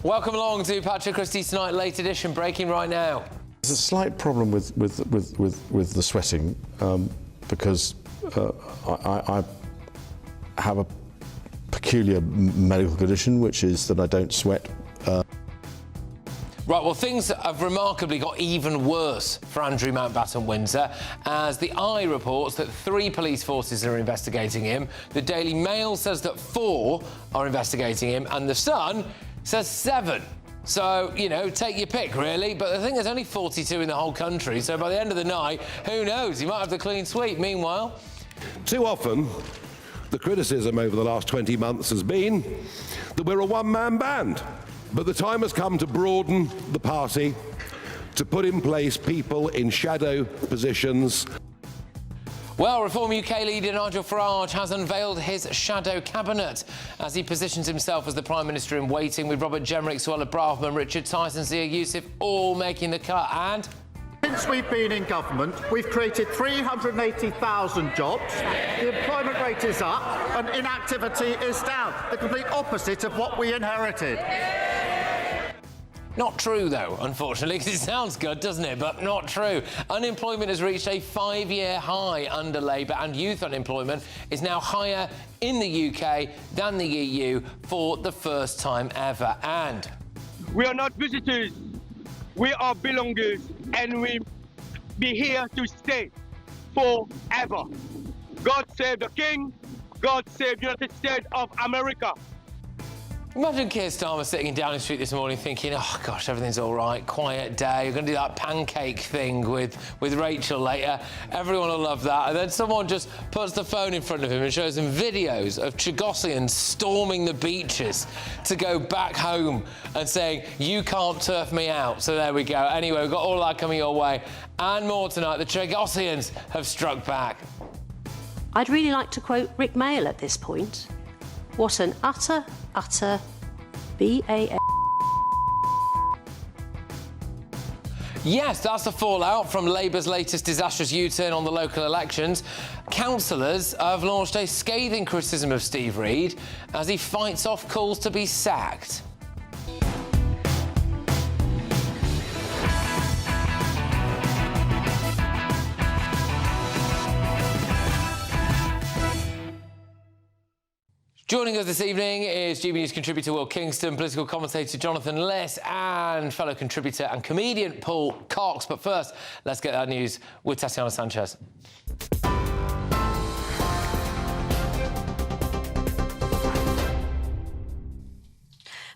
Welcome along to Patrick Christys Tonight, late edition, breaking right now. There's a slight problem with the sweating because I have a peculiar medical condition, which is that I don't sweat. Right, well, things have remarkably got even worse for Andrew Mountbatten-Windsor as the Eye reports that 3 police forces are investigating him. The Daily Mail says that 4 are investigating him, and The Sun says 7. So, you know, take your pick, really. But I think there's only 42 in the whole country, so by the end of the night, who knows? He might have the clean sweep. Meanwhile, too often, the criticism over the last 20 months has been that we're a one-man band. But the time has come to broaden the party, to put in place people in shadow positions. well, Reform UK leader Nigel Farage has unveiled his shadow cabinet as he positions himself as the Prime Minister in waiting, with Robert Jenrick, Suella Braverman, Richard Tyson, Zia Youssef all making the cut. And since we've been in government, we've created 380,000 jobs, the employment rate is up and inactivity is down, the complete opposite of what we inherited. not true, though, unfortunately, because it sounds good, doesn't it? But not true. Unemployment has reached a 5-year high under Labour, and youth unemployment is now higher in the UK than the EU for the first time ever. And we are not visitors, we are belongers, and we be here to stay forever. God save the King, God save the United States of America. imagine Keir Starmer sitting in Downing Street this morning thinking, oh, gosh, everything's all right, quiet day. You're going to do that pancake thing with Rachel later. Everyone will love that. And then someone just puts the phone in front of him and shows him videos of Chagosians storming the beaches to go back home and saying, you can't turf me out. So there we go. Anyway, we've got all that coming your way and more tonight. The Chagosians have struck back. I'd really like to quote Rick Mail at this point. What an utter BAA. Yes, that's the fallout from Labour's latest disastrous U-turn on the local elections. Councillors have launched a scathing criticism of Steve Reid as he fights off calls to be sacked. Joining us this evening is GBNews contributor Will Kingston, political commentator Jonathan Liss and fellow contributor and comedian Paul Cox. But first, let's get that news with Tatiana Sanchez.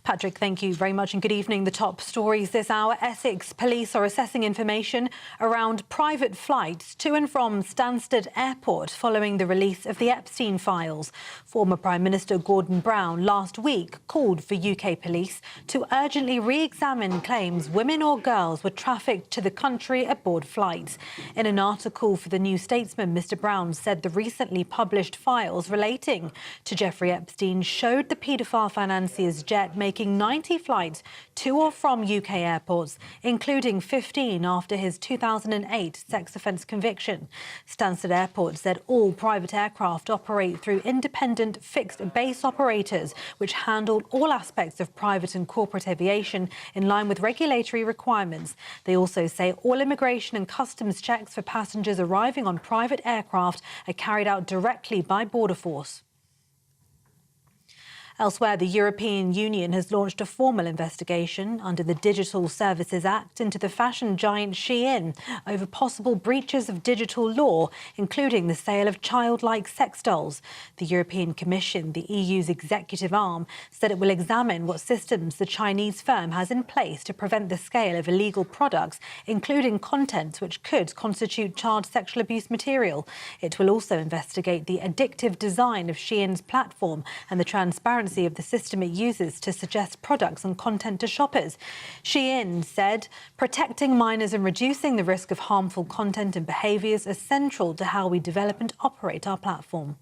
Patrick, thank you very much and good evening. The top stories this hour. Essex police are assessing information around private flights to and from Stansted Airport following the release of the Epstein files. Former Prime Minister Gordon Brown last week called for UK police to urgently re-examine claims women or girls were trafficked to the country aboard flights. In an article for The New Statesman, Mr Brown said the recently published files relating to Jeffrey Epstein showed the paedophile financier's jet making 90 flights to or from UK airports, including 15 after his 2008 sex offence conviction. Stansted Airport said all private aircraft operate through independent fixed base operators, which handle all aspects of private and corporate aviation in line with regulatory requirements. They also say all immigration and customs checks for passengers arriving on private aircraft are carried out directly by Border Force. Elsewhere, the European Union has launched a formal investigation under the Digital Services Act into the fashion giant Shein over possible breaches of digital law, including the sale of childlike sex dolls. The European Commission, the EU's executive arm, said it will examine what systems the Chinese firm has in place to prevent the scale of illegal products, including contents which could constitute child sexual abuse material. It will also investigate the addictive design of Shein's platform and the transparency of the system it uses to suggest products and content to shoppers. Shein said protecting minors and reducing the risk of harmful content and behaviours is central to how we develop and operate our platform.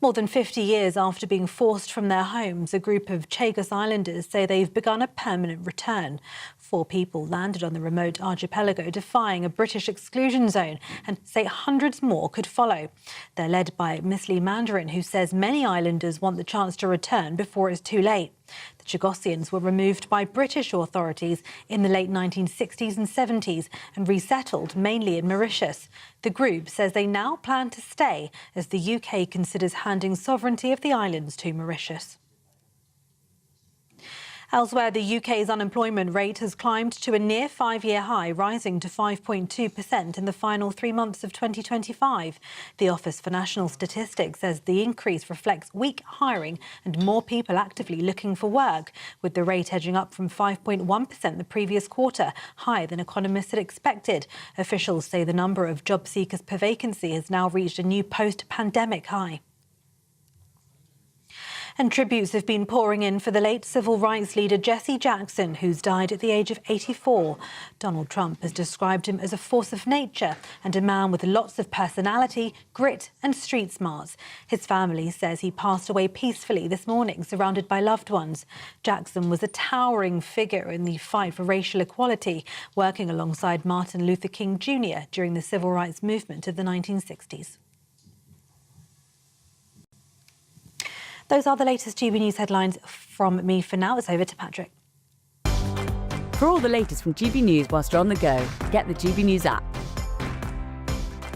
More than 50 years after being forced from their homes, a group of Chagos Islanders say they've begun a permanent return. 4 people landed on the remote archipelago defying a British exclusion zone and say hundreds more could follow. They're led by Miss Lee Mandarin, who says many islanders want the chance to return before it's too late. The Chagosians were removed by British authorities in the late 1960s and 70s and resettled mainly in Mauritius. The group says they now plan to stay as the UK considers handing sovereignty of the islands to Mauritius. Elsewhere, the UK's unemployment rate has climbed to a near 5-year high, rising to 5.2% in the final 3 months of 2025. The Office for National Statistics says the increase reflects weak hiring and more people actively looking for work, with the rate edging up from 5.1% the previous quarter, higher than economists had expected. Officials say the number of job seekers per vacancy has now reached a new post-pandemic high. And tributes have been pouring in for the late civil rights leader Jesse Jackson, who's died at the age of 84. Donald Trump has described him as a force of nature and a man with lots of personality, grit and street smarts. His family says he passed away peacefully this morning, surrounded by loved ones. Jackson was a towering figure in the fight for racial equality, working alongside Martin Luther King Jr. during the civil rights movement of the 1960s. Those are the latest GB News headlines from me for now. It's over to Patrick. For all the latest from GB News whilst you're on the go, get the GB News app.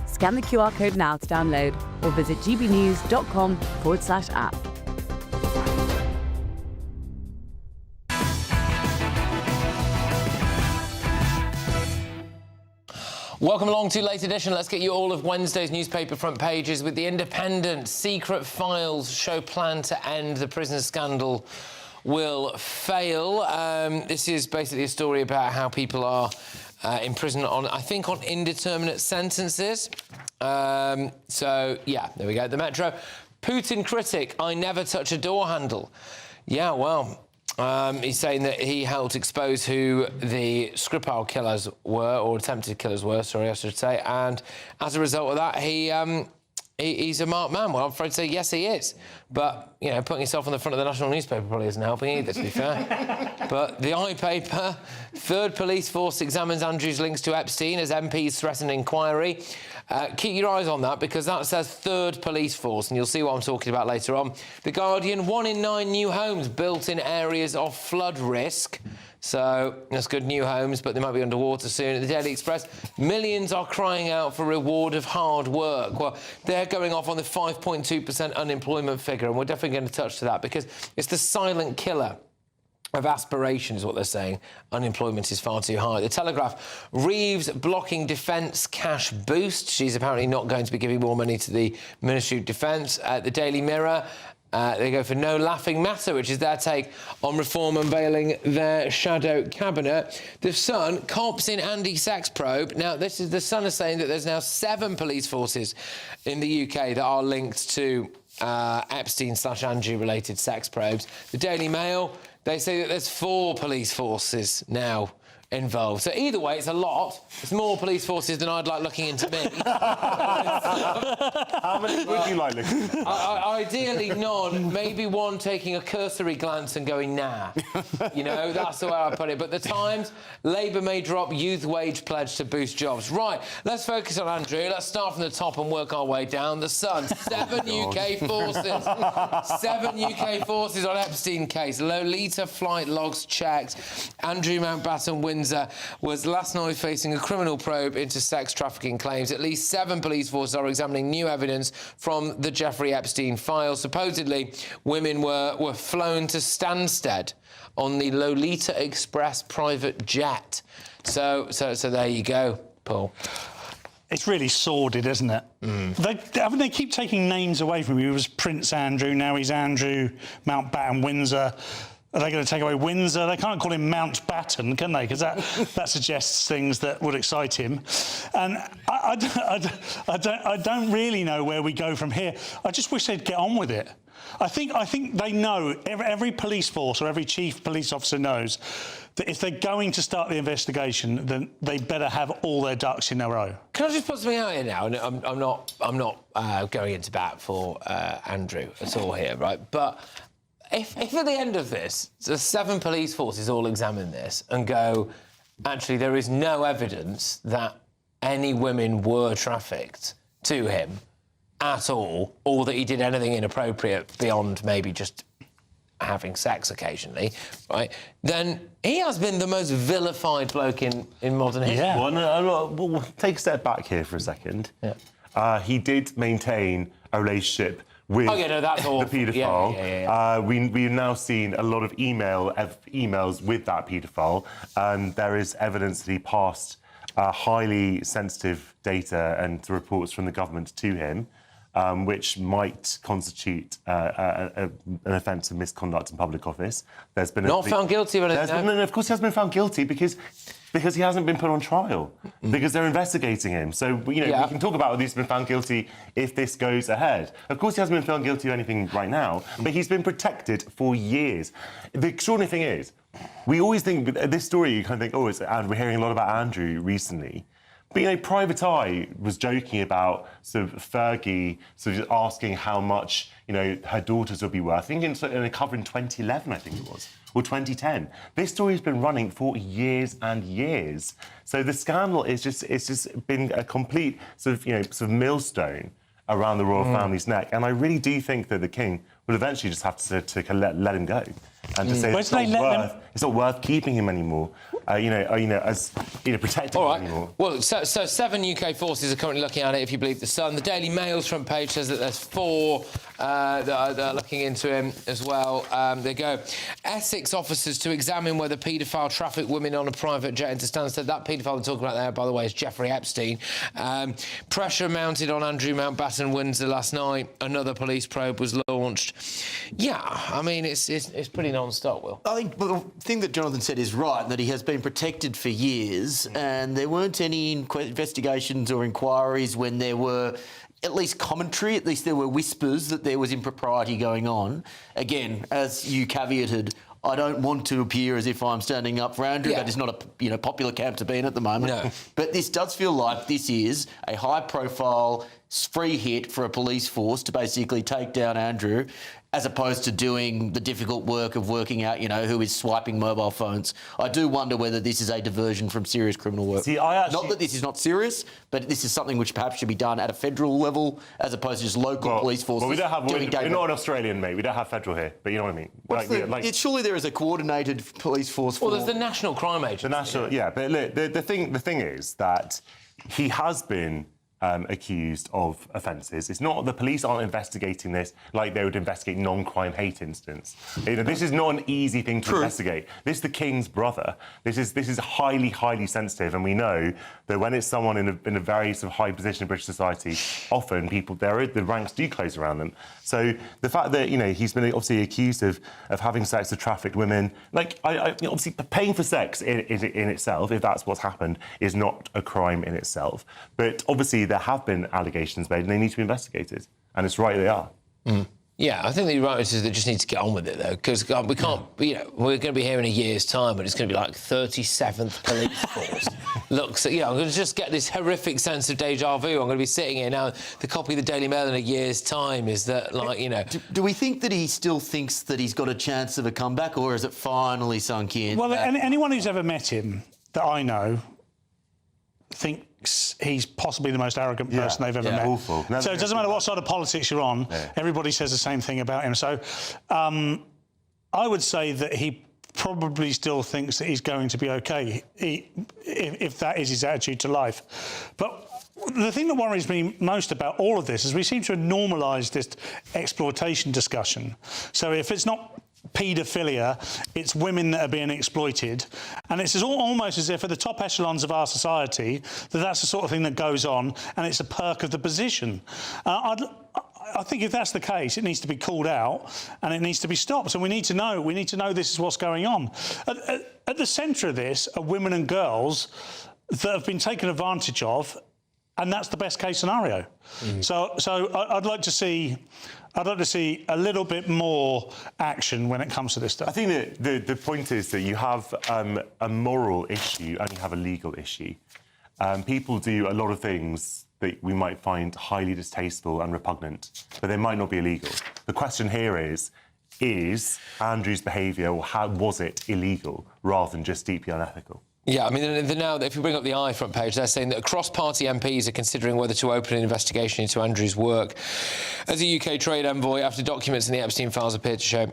Scan the QR code now to download or visit gbnews.com/app. Welcome along to Late Edition. Let's get you all of Wednesday's newspaper front pages with The Independent. Secret files show plan to end the prison scandal will fail. This is basically a story about how people are in prison on, I think, on indeterminate sentences. So, yeah, there we go. The Metro. Putin critic, I never touch a door handle. Yeah, well... he's saying that he helped expose who the Skripal killers were, or attempted killers were, sorry, I should say, and as a result of that, he's a marked man. Well, I'm afraid to say, yes, he is. But, you know, putting yourself on the front of the national newspaper probably isn't helping either, to be fair. But the I-Paper, third police force examines Andrew's links to Epstein as MPs threaten inquiry. Keep your eyes on that, because that says third police force, and you'll see what I'm talking about later on. The Guardian, 1 in 9 new homes built in areas of flood risk. So that's good, new homes, but they might be underwater soon. At the Daily Express, millions are crying out for reward of hard work. Well, they're going off on the 5.2% unemployment figure, and we're definitely going to touch to that, because it's the silent killer of aspiration is what they're saying. Unemployment is far too high. The Telegraph, Reeves blocking defence cash boost. She's apparently not going to be giving more money to the Ministry of Defence. The Daily Mirror, they go for no laughing matter, which is their take on reform unveiling their shadow cabinet. The Sun, cops in Andy sex probe. Now, this is the Sun is saying that there's now 7 police forces in the UK that are linked to Epstein/Andrew-related sex probes. The Daily Mail, they say that there's 4 police forces now involved. So either way, it's a lot. It's more police forces than I'd like looking into me. How many would you like looking into? Ideally none, maybe one taking a cursory glance and going, nah. You know, that's the way I put it. But the Times, Labour may drop youth wage pledge to boost jobs. Right, let's focus on Andrew. Let's start from the top and work our way down. The Sun, 7 UK forces. 7 UK forces on Epstein case. Lolita flight logs checked. Andrew Mountbatten Windsor was last night facing a criminal probe into sex trafficking claims. At least 7 police forces are examining new evidence from the Jeffrey Epstein file. Supposedly, women were flown to Stansted on the Lolita Express private jet. So there you go, Paul. It's really sordid, isn't it? They keep taking names away from you. He was Prince Andrew, now he's Andrew Mountbatten Windsor. Are they going to take away Windsor? They can't call him Mountbatten, can they? Because that suggests things that would excite him. And I don't really know where we go from here. I just wish they'd get on with it. I think they know, every police force or every chief police officer knows that if they're going to start the investigation, then they better have all their ducks in a row. Can I just put something out here now? And I'm not going into bat for Andrew at all here, right? But if at the end of this, the 7 police forces all examine this and go, actually there is no evidence that any women were trafficked to him at all, or that he did anything inappropriate beyond maybe just having sex occasionally, right, then he has been the most vilified bloke in modern history. Yeah. Well, no, we'll take a step back here for a second. Yeah. He did maintain a relationship with the paedophile. We've now seen a lot of emails with that paedophile, and there is evidence that he passed highly sensitive data and reports from the government to him, which might constitute an offence of misconduct in public office. There's been not found guilty of anything. No, of course he hasn't been found guilty because he hasn't been put on trial, because they're investigating him. So, we can talk about whether he's been found guilty if this goes ahead. Of course he hasn't been found guilty of anything right now, but he's been protected for years. The extraordinary thing is, we always think, this story, you kind of think, and we're hearing a lot about Andrew recently. But, Private Eye was joking about sort of Fergie sort of asking how much, her daughters would be worth. I think in a cover in 2011, I think it was, or 2010. This story has been running for years and years. So the scandal is it's just been a complete sort of millstone around the royal family's neck. And I really do think that the king will eventually just have to let him go. And to say it's not worth keeping him anymore, protecting him anymore. Well, so 7 UK forces are currently looking at it, if you believe The Sun. The Daily Mail's front page says that there's 4 that are looking into him as well. They go, Essex officers to examine whether paedophile trafficked women on a private jet into Stansted. That paedophile they're talking about there, by the way, is Jeffrey Epstein. Pressure mounted on Andrew Mountbatten Windsor last night. Another police probe was launched. Yeah, I mean, it's pretty non-stop, Will. I think the thing that Jonathan said is right, that he has been protected for years, and there weren't any investigations or inquiries when there were at least commentary, at least there were whispers that there was impropriety going on. Again, as you caveated, I don't want to appear as if I'm standing up for Andrew. That is not a popular camp to be in at the moment. No. But this does feel like this is a high-profile free hit for a police force to basically take down Andrew, as opposed to doing the difficult work of working out, who is swiping mobile phones. I do wonder whether this is a diversion from serious criminal work. Not that this is not serious, but this is something which perhaps should be done at a federal level as opposed to just local police forces. Well, we don't have. We're not an Australian, mate. We don't have federal here, but you know what I mean. Surely there is a coordinated police force. Well, there's the National Crime Agency. The national, but look, the thing is that he has been accused of offences. It's not, the police aren't investigating this like they would investigate non-crime hate incidents. This is not an easy thing to investigate. This is the king's brother. This is highly, highly sensitive, and we know that when it's someone in a very sort of high position in British society, often the ranks do close around them. So the fact that he's been obviously accused of having sex with trafficked women, obviously paying for sex in itself, if that's what's happened, is not a crime in itself. But obviously there have been allegations made and they need to be investigated. And it's right they are. Yeah, I think the right answer is they just need to get on with it, though, because we can't, we're going to be here in a year's time, but it's going to be like 37th police force. Looks, I'm going to just get this horrific sense of deja vu. I'm going to be sitting here now. The copy of the Daily Mail in a year's time is that, Do we think that he still thinks that he's got a chance of a comeback, or has it finally sunk in? Well, anyone who's ever met him that I know thinks he's possibly the most arrogant person they've ever met. Awful. So it doesn't matter what side of politics you're on, everybody says the same thing about him. So I would say that he probably still thinks that he's going to be OK, if that is his attitude to life. But the thing that worries me most about all of this is we seem to have normalised this exploitation discussion. So if it's not paedophilia, it's women that are being exploited, and it's almost as if at the top echelons of our society that's the sort of thing that goes on, and it's a perk of the position. I think if that's the case, it needs to be called out and it needs to be stopped. And we need to know this is what's going on. At the centre of this are women and girls that have been taken advantage of, and that's the best case scenario. So I'd like to see a little bit more action when it comes to this stuff. I think that the point is that you have a moral issue and you have a legal issue. People do a lot of things that we might find highly distasteful and repugnant, but they might not be illegal. The question here is Andrew's behaviour, or how was it illegal, rather than just deeply unethical? Yeah, I mean, now, if you bring up the Eye front page, they're saying that cross-party MPs are considering whether to open an investigation into Andrew's work as a UK trade envoy after documents in the Epstein files appear to show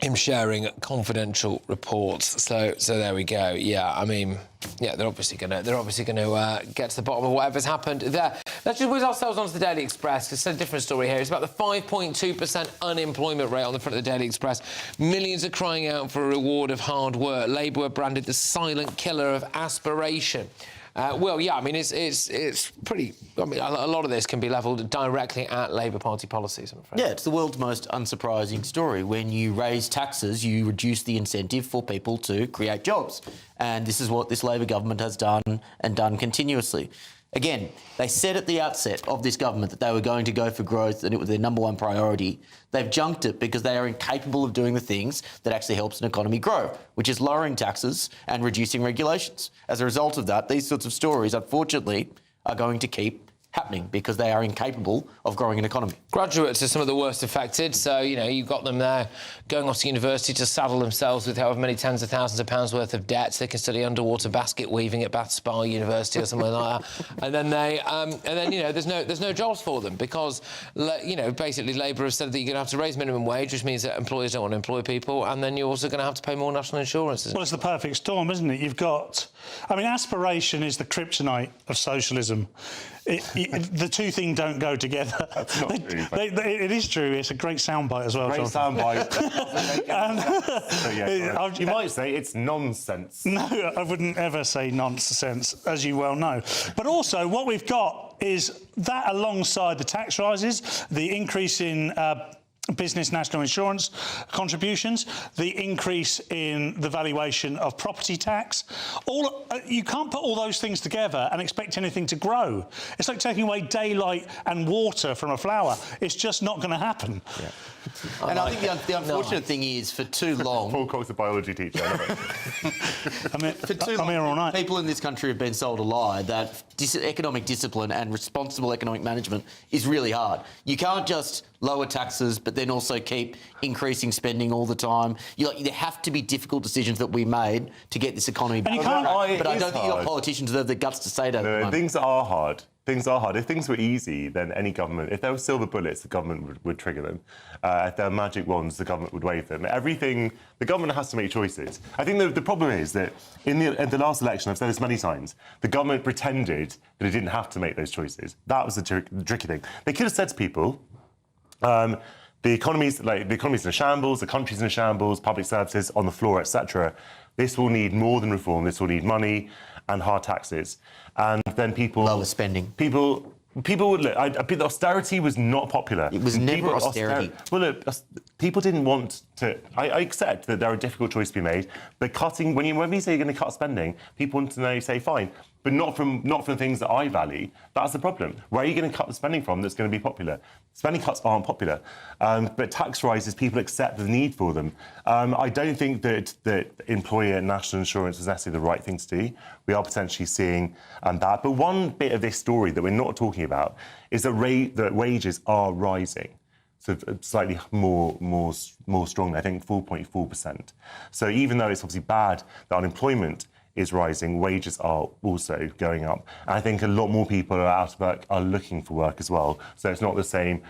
him sharing confidential reports. So there we go. Yeah, I mean, yeah, they're obviously going to get to the bottom of whatever's happened there. Let's just whiz ourselves onto the Daily Express. It's a different story here. It's about the 5.2% unemployment rate on the front of the Daily Express. Millions are crying out for a reward of hard work. Labour were branded the silent killer of aspiration. Well, yeah, I mean, it's pretty... I mean, a lot of this can be levelled directly at Labour Party policies, I'm afraid. Yeah, it's the world's most unsurprising story. When you raise taxes, you reduce the incentive for people to create jobs. And this is what this Labor government has done, and done continuously. Again, they said at the outset of this government that they were going to go for growth and it was their number one priority. They've junked it because they are incapable of doing the things that actually helps an economy grow, which is lowering taxes and reducing regulations. As a result of that, these sorts of stories, unfortunately, are going to keep happening because they are incapable of growing an economy. Graduates are some of the worst affected, so, you know, you've got them there going off to university to saddle themselves with however many tens of thousands of pounds worth of debt. They can study underwater basket weaving at Bath Spa University or something like that. And then you know, there's no jobs for them because, you know, basically Labour has said that you're going to have to raise minimum wage, which means that employers don't want to employ people, and then you're also going to have to pay more national insurance. Well, it's the perfect storm, isn't it? You've got... I mean, aspiration is the kryptonite of socialism. The two things don't go together. That's not true. It is true. It's a great soundbite as well. Great soundbite. You might say it's nonsense. No, I wouldn't ever say nonsense, as you well know. But also, what we've got is that alongside the tax rises, the increase in business national insurance contributions, the increase in the valuation of property tax. You can't put all those things together and expect anything to grow. It's like taking away daylight and water from a flower. It's just not going to happen. Yeah. And I think the unfortunate thing is, for too long... Paul Cox, a biology teacher. I mean, for too long, here all night. People in this country have been sold a lie that economic discipline and responsible economic management is really hard. You can't just lower taxes, but then also keep increasing spending all the time. There have to be difficult decisions that we made to get this economy back. And you can't, but I don't think your politicians have the guts to say that. No, things are hard. Things are hard. If things were easy, then any government, if there were silver bullets, the government would trigger them. If there were magic wands, the government would wave them. Everything, the government has to make choices. I think the problem is that in the last election, I've said this many times, the government pretended that it didn't have to make those choices. That was the tricky thing. They could have said to people, the economy's in a shambles, the country's in a shambles, public services on the floor, etc. This will need more than reform. This will need money and hard taxes. And then people... Lower spending. People would look... austerity was not popular. It was never austerity. Well, look, people didn't want to... I accept that there are difficult choices to be made, but cutting... When we say you're going to cut spending, people want to know, say, fine, but not from things that I value. That's the problem. Where are you going to cut the spending from that's going to be popular? Spending cuts aren't popular. But tax rises, people accept the need for them. I don't think that employer national insurance was necessarily the right thing to do. We are potentially seeing that. But one bit of this story that we're not talking about is that wages are rising. So slightly more strongly, I think 4.4%. So even though it's obviously bad that unemployment is rising, wages are also going up. And I think a lot more people are out of work, are looking for work as well. So it's not the same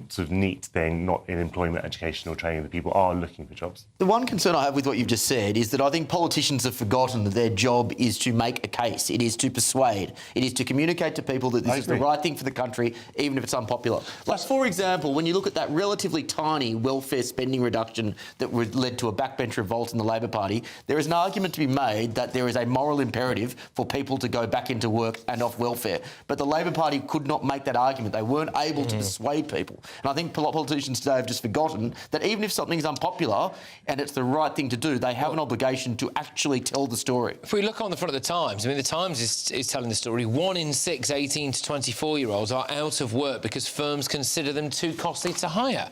sort of neat thing, not in employment, education or training, that people are looking for jobs. The one concern I have with what you've just said is that I think politicians have forgotten that their job is to make a case. It is to persuade. It is to communicate to people that this is the right thing for the country, even if it's unpopular. Like, for example, when you look at that relatively tiny welfare spending reduction that led to a backbench revolt in the Labor Party, there is an argument to be made that there is a moral imperative for people to go back into work and off welfare. But the Labor Party could not make that argument. They weren't able to persuade people. And I think politicians today have just forgotten that even if something's unpopular and it's the right thing to do, they have an obligation to actually tell the story. If we look on the front of the Times, I mean, the Times is telling the story. 1 in 6 18 to 24-year-olds are out of work because firms consider them too costly to hire.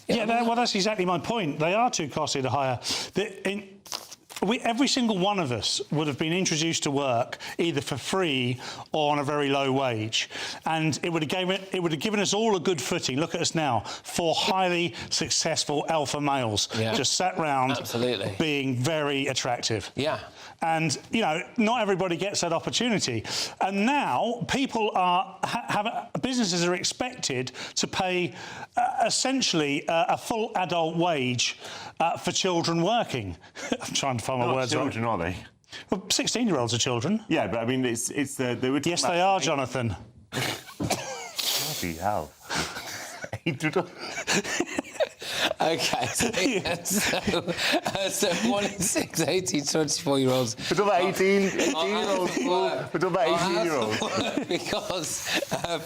Well, that's exactly my point. They are too costly to hire. every single one of us would have been introduced to work either for free or on a very low wage, and it would have given us all a good footing. Look at us now, 4 highly successful alpha males just sat round, being very attractive. Yeah. And, you know, not everybody gets that opportunity. And now people businesses are expected to pay essentially a full adult wage for children working. I'm trying to find my words right. Children, are they? Well, 16-year-olds are children. Yeah, but I mean, it's Yes, they are, Jonathan. Bloody hell. Okay, so 1 in 6 18 to 24-year-olds. We're talking about 18-year-olds. We're talking about 18-year-olds. Because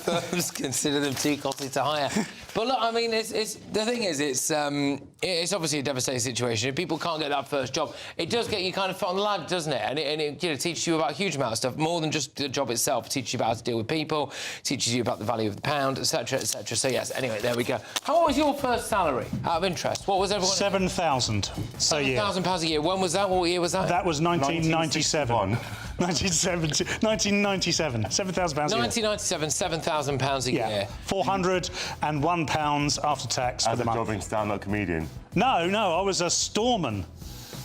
firms consider them too costly to hire. But look, I mean, the thing is, it's obviously a devastating situation. If people can't get that first job, it does get you kind of foot on the ladder, doesn't it? And it you know, teaches you about a huge amount of stuff, more than just the job itself. It teaches you about how to deal with people, teaches you about the value of the pound, etc., etc. So yes, anyway, there we go. How was your first salary? Out of interest, what was everyone? 7,000 a year. £7,000 a year. When was that? What year was that? That was 1997. 1997. £7,000 a year. 1997, £7,000 a year. £401 after tax for the month. As a jobbing stand-up comedian? No, I was a storeman.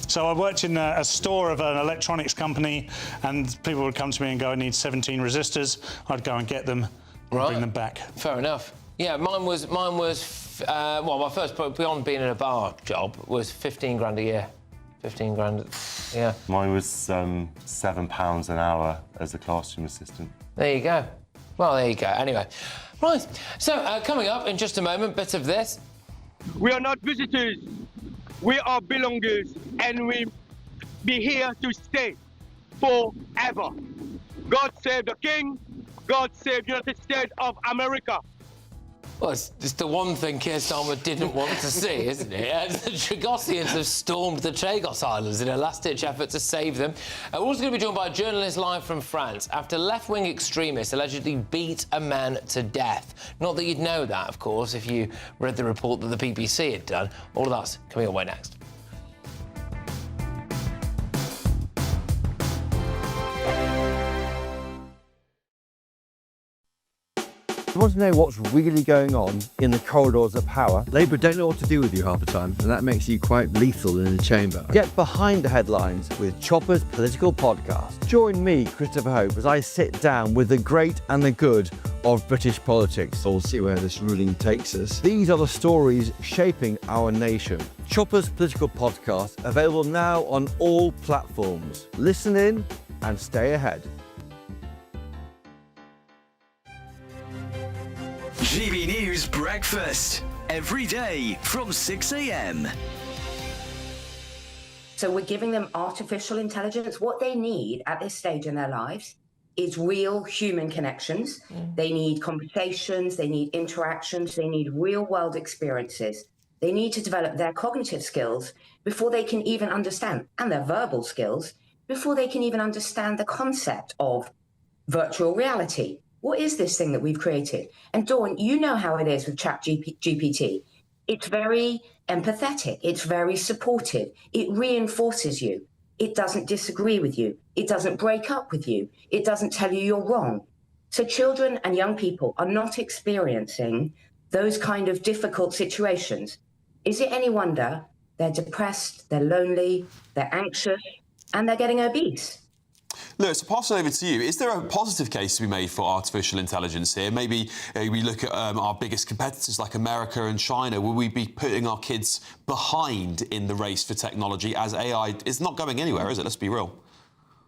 So I worked in a store of an electronics company, and people would come to me and go, I need 17 resistors. I'd go and get them and bring them back. Fair enough. Yeah, mine was well, my first, beyond being in a bar job, was 15 grand a year. 15 grand, yeah. Mine was £7 an hour as a classroom assistant. There you go. Well, there you go. Anyway, right. So coming up in just a moment, bit of this. We are not visitors. We are belongers, and we be here to stay forever. God save the King. God save the United States of America. Well, it's just the one thing Keir Starmer didn't want to see, isn't it? The Chagosians have stormed the Chagos Islanders in a last-ditch effort to save them. We're also going to be joined by a journalist live from France after left-wing extremists allegedly beat a man to death. Not that you'd know that, of course, if you read the report that the BBC had done. All of that's coming your way next. You want to know what's really going on in the corridors of power? Labour don't know what to do with you half the time, and that makes you quite lethal in the chamber. Get behind the headlines with Chopper's political podcast. Join me, Christopher Hope, as I sit down with the great and the good of British politics. We'll see where this ruling takes us. These are the stories shaping our nation. Chopper's political podcast, available now on all platforms. Listen in and stay ahead. GB News Breakfast, every day from 6 a.m. So we're giving them artificial intelligence. What they need at this stage in their lives is real human connections. They need conversations, they need interactions, they need real world experiences. They need to develop their cognitive skills before they can even understand, and their verbal skills, before they can even understand the concept of virtual reality. What is this thing that we've created? And Dawn, you know how it is with ChatGPT. It's very empathetic. It's very supportive. It reinforces you. It doesn't disagree with you. It doesn't break up with you. It doesn't tell you you're wrong. So children and young people are not experiencing those kind of difficult situations. Is it any wonder they're depressed, they're lonely, they're anxious, and they're getting obese? Lewis, I'll pass it over to you. Is there a positive case to be made for artificial intelligence here? Maybe we look at our biggest competitors like America and China. Will we be putting our kids behind in the race for technology as AI is not going anywhere, is it? Let's be real.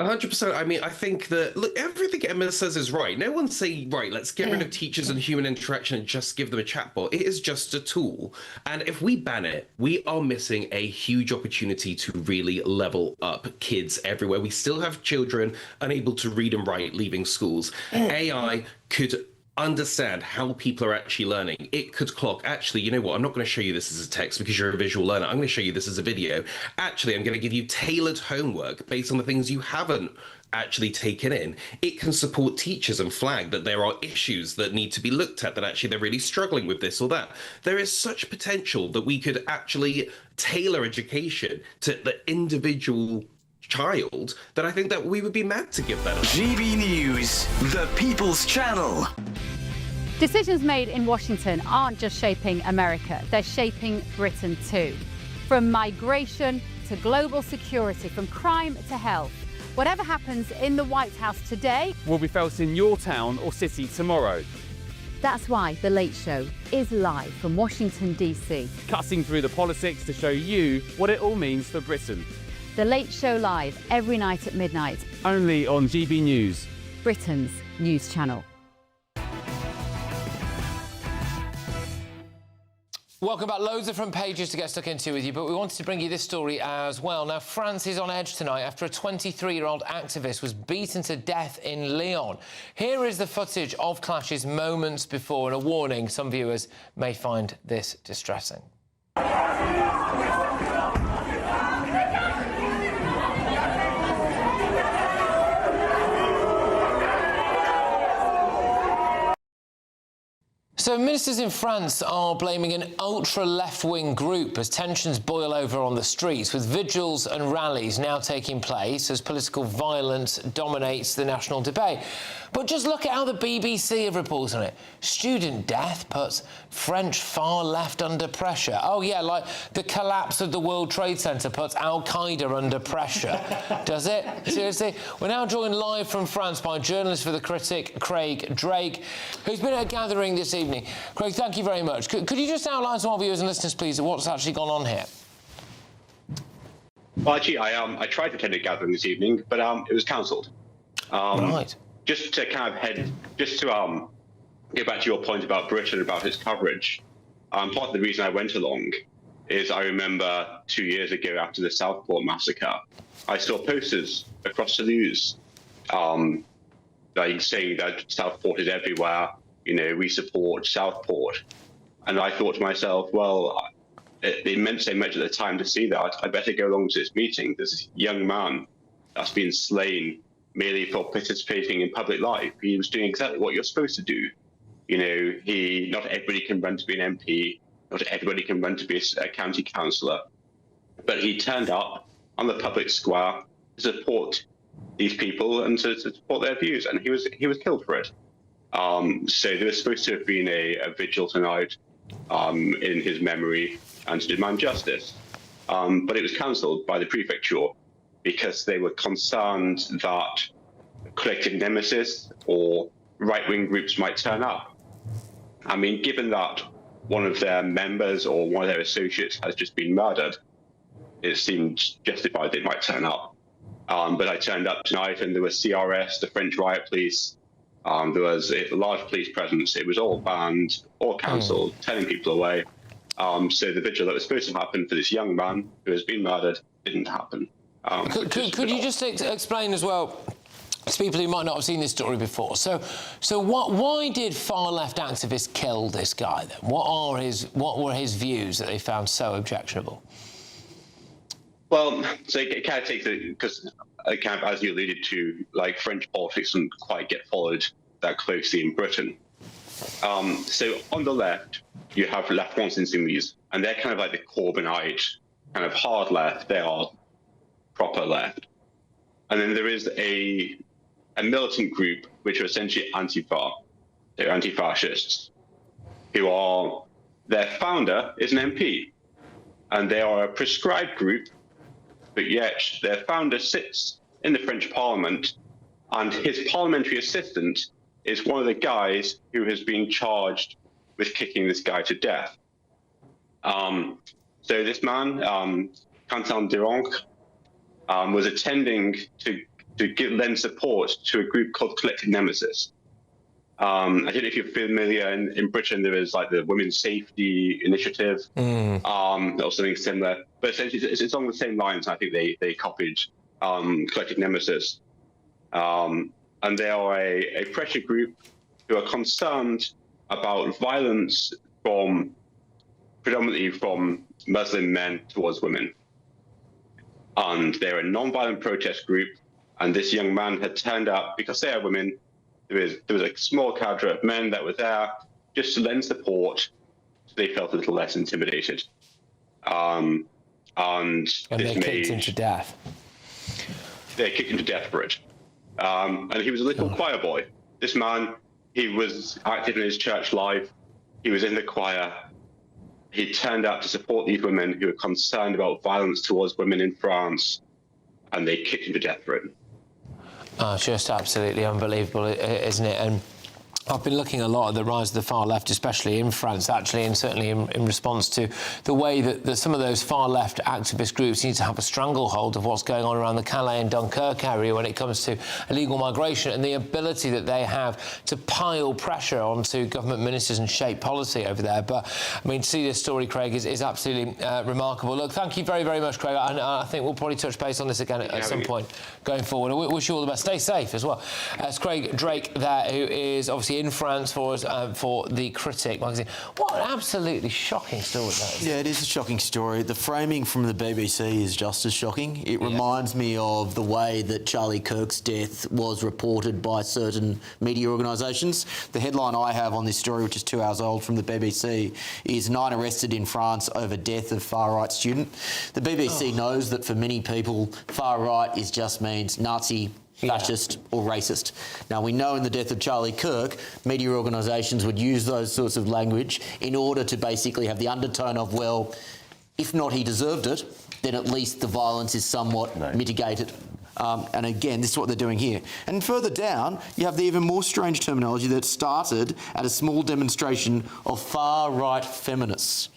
100%. I mean, I think that, look, everything Emma says is right. No one's saying, right, let's get rid of teachers and human interaction and just give them a chatbot. It is just a tool. And if we ban it, we are missing a huge opportunity to really level up kids everywhere. We still have children unable to read and write leaving schools. AI could understand how people are actually learning. It could clock, actually, you know what, I'm not going to show you this as a text because you're a visual learner. I'm going to show you this as a video. Actually, I'm going to give you tailored homework based on the things you haven't actually taken in. It can support teachers and flag that there are issues that need to be looked at, that actually they're really struggling with this or that. There is such potential that we could actually tailor education to the individual child that I think that we would be mad to give that up. GB News, the People's Channel. Decisions made in Washington aren't just shaping America, they're shaping Britain too. From migration to global security, from crime to health. Whatever happens in the White House today will be felt in your town or city tomorrow. That's why The Late Show is live from Washington, D.C. Cutting through the politics to show you what it all means for Britain. The Late Show live every night at midnight. Only on GB News, Britain's news channel. Welcome back. Loads of front pages to get stuck into with you, but we wanted to bring you this story as well. Now, France is on edge tonight after a 23-year-old activist was beaten to death in Lyon. Here is the footage of clashes moments before, and a warning, some viewers may find this distressing. So ministers in France are blaming an ultra-left-wing group as tensions boil over on the streets, with vigils and rallies now taking place as political violence dominates the national debate. But just look at how the BBC have reported on it. Student death puts French far left under pressure. Oh, yeah, like the collapse of the World Trade Center puts Al-Qaeda under pressure. Does it? Seriously? We're now joined live from France by journalist for The Critic, Craig Drake, who's been at a gathering this evening. Craig, thank you very much. Could you just outline to our viewers and listeners, please, what's actually gone on here? Well, actually, I tried to attend a gathering this evening, but it was cancelled. Right. Just to kind of get back to your point about Britain, about its coverage, part of the reason I went along is I remember 2 years ago after the Southport massacre, I saw posters across the news like saying that Southport is everywhere, you know, we support Southport. And I thought to myself, well, it meant so much at the time to see that. I better go along to this meeting. There's this young man that's been slain merely for participating in public life. He was doing exactly what you're supposed to do. You know, not everybody can run to be an MP, not everybody can run to be a county councillor, but he turned up on the public square to support these people and to support their views, and he was killed for it. So there was supposed to have been a vigil tonight in his memory and to demand justice, but it was cancelled by the prefecture because they were concerned that collective nemesis or right-wing groups might turn up. I mean, given that one of their members or one of their associates has just been murdered, it seemed justified they might turn up. But I turned up tonight and there was CRS, the French riot police, there was a large police presence. It was all banned, all cancelled, turning people away. So the vigil that was supposed to happen for this young man who has been murdered didn't happen. Could you just explain as well to people who might not have seen this story before? So why did far-left activists kill this guy then? What were his views that they found so objectionable? Well, so it kind of takes it, because kind of, as you alluded to, like French politics doesn't quite get followed that closely in Britain. So on the left, you have left wing insoumis, and they're kind of like the Corbynite, kind of hard left. They are proper left. And then there is a militant group which are essentially Antifa. They're anti-fascists, who are, their founder is an MP, and they are a prescribed group, but yet their founder sits in the French Parliament, and his parliamentary assistant is one of the guys who has been charged with kicking this guy to death. So this man, Quentin Durand, was attending to lend support to a group called Collective Nemesis. I don't know if you're familiar, in Britain there is like the Women's Safety Initiative, or something similar. But essentially it's on the same lines. I think they copied Collective Nemesis. And they are a pressure group who are concerned about violence predominantly from Muslim men towards women. And they're a non-violent protest group, and this young man had turned up because they are women. There was a small cadre of men that were there just to lend support, so they felt a little less intimidated. And they kicked him to death. They kicked him to death for it. And he was a little choir boy. This man, he was active in his church life. He was in the choir. He turned out to support these women who were concerned about violence towards women in France, and they kicked him to death for it. Just absolutely unbelievable, isn't it? And I've been looking a lot at the rise of the far left, especially in France, actually, and certainly in response to the way that some of those far left activist groups need to have a stranglehold of what's going on around the Calais and Dunkirk area when it comes to illegal migration, and the ability that they have to pile pressure onto government ministers and shape policy over there. But, I mean, to see this story, Craig, is absolutely remarkable. Look, thank you very, very much, Craig. I think we'll probably touch base on this again at some point going forward. I wish you all the best. Stay safe as well. It's Craig Drake there, who is obviously in France for us for the Critic magazine. What an absolutely shocking story that is. Yeah, it is a shocking story. The framing from the BBC is just as shocking. It reminds me of the way that Charlie Kirk's death was reported by certain media organisations. The headline I have on this story, which is 2 hours old from the BBC, is 9 arrested in France over death of far-right student. The BBC knows that for many people, far-right just means Nazi, fascist or racist. Now, we know in the death of Charlie Kirk, media organisations would use those sorts of language in order to basically have the undertone of, well, if not he deserved it, then at least the violence is somewhat mitigated. And again, this is what they're doing here. And further down, you have the even more strange terminology that started at a small demonstration of far-right feminists.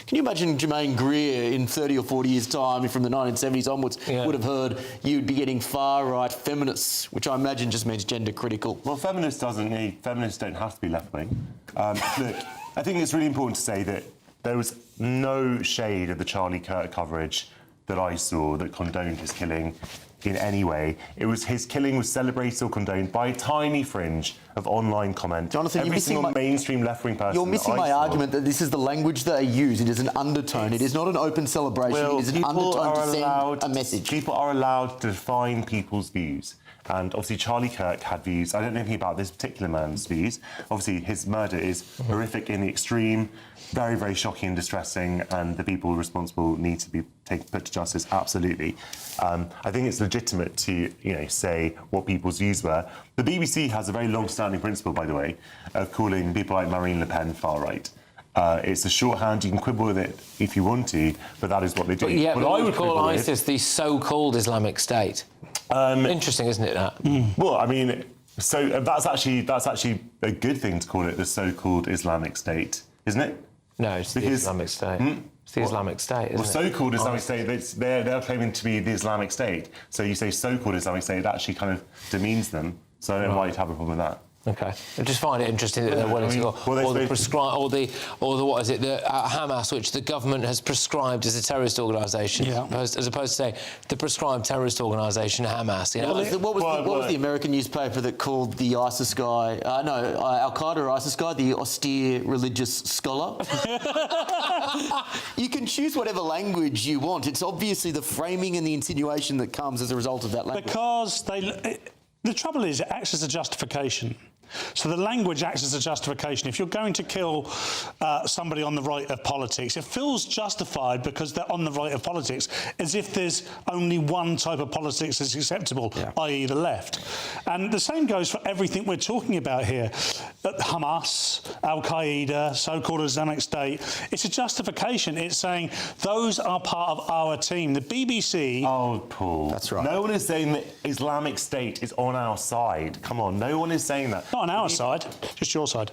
Can you imagine Germaine Greer in 30 or 40 years' time, from the 1970s onwards, would have heard you'd be getting far-right feminists, which I imagine just means gender critical. Well, feminists don't have to be left-wing. Look, I think it's really important to say that there was no shade of the Charlie Kirk coverage that I saw that condoned his killing in any way. His killing was celebrated or condoned by a tiny fringe of online comment. Jonathan, every single mainstream left-wing person. You're missing my argument that this is the language that they use. It is an undertone. It is not an open celebration. Well, it is an undertone to send a message. People are allowed to define people's views. And obviously Charlie Kirk had views. I don't know anything about this particular man's views. Obviously his murder is horrific in the extreme, very, very shocking and distressing, and the people responsible need to be put to justice, absolutely. I think it's legitimate to, say what people's views were. The BBC has a very long-standing principle, by the way, of calling people like Marine Le Pen far-right. It's a shorthand. You can quibble with it if you want to, but that is what they do. But yeah, I would call ISIS the so-called Islamic State. Interesting, isn't it, that? Well, I mean, so that's actually a good thing to call it the so-called Islamic State, isn't it? No, it's the Islamic State. It's the Islamic State, isn't it? Well, so-called Islamic State, they're claiming to be the Islamic State. So you say so-called Islamic State, it actually kind of demeans them. So I don't know why you'd have a problem with that. Okay, I just find it interesting that they're willing to go, or the Hamas, which the government has prescribed as a terrorist organisation, as opposed to say the prescribed terrorist organisation Hamas. What was the American newspaper that called the ISIS guy? Al Qaeda or ISIS guy, the austere religious scholar. You can choose whatever language you want. It's obviously the framing and the insinuation that comes as a result of that language. Because the trouble is, it acts as a justification. So the language acts as a justification. If you're going to kill somebody on the right of politics, it feels justified because they're on the right of politics, as if there's only one type of politics that's acceptable, i.e. the left. And the same goes for everything we're talking about here. Hamas, Al-Qaeda, so-called Islamic State. It's a justification. It's saying those are part of our team. The BBC... Oh, Paul. That's right. No one is saying that Islamic State is on our side. Come on, no one is saying that. Not on our side, just your side.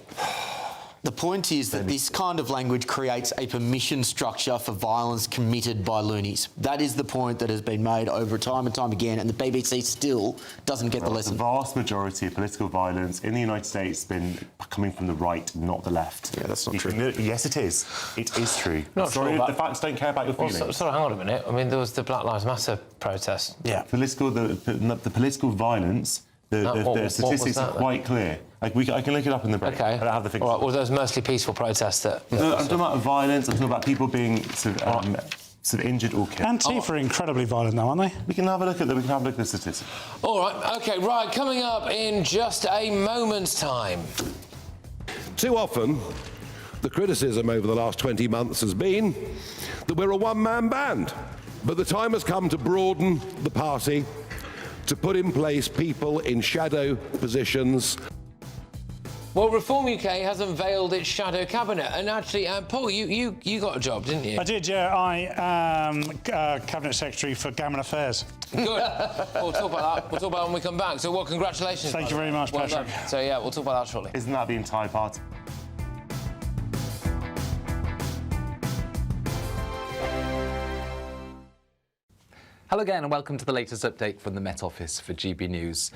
The point is that this kind of language creates a permission structure for violence committed by loonies. That is the point that has been made over time and time again, and the BBC still doesn't get the lesson. The vast majority of political violence in the United States has been coming from the right, not the left. Yeah, that's not true. Yes, it is. It is true. Sorry, the facts don't care about your feelings. Sorry, hang on a minute. I mean, there was the Black Lives Matter protest. Yeah. The political violence The statistics are quite clear. I can look it up in the break. Okay. I don't have the figures. All right, well, those mostly peaceful protests that... No, I'm talking about violence. I'm talking about people being sort of injured or killed. Antifa are incredibly violent now, aren't they? We can have a look at them. We can have a look at the statistics. All right, OK, right, coming up in just a moment's time. Too often, the criticism over the last 20 months has been that we're a one-man band. But the time has come to broaden the party, to put in place people in shadow positions. Well, Reform UK has unveiled its shadow cabinet, and actually, Paul, you got a job, didn't you? I did, yeah. I am Cabinet Secretary for Gammon Affairs. Good. We'll talk about that. We'll talk about it when we come back. So, well, congratulations. Thank you very much, Patrick. So, yeah, we'll talk about that shortly. Isn't that the entire party? Hello again and welcome to the latest update from the Met Office for GB News.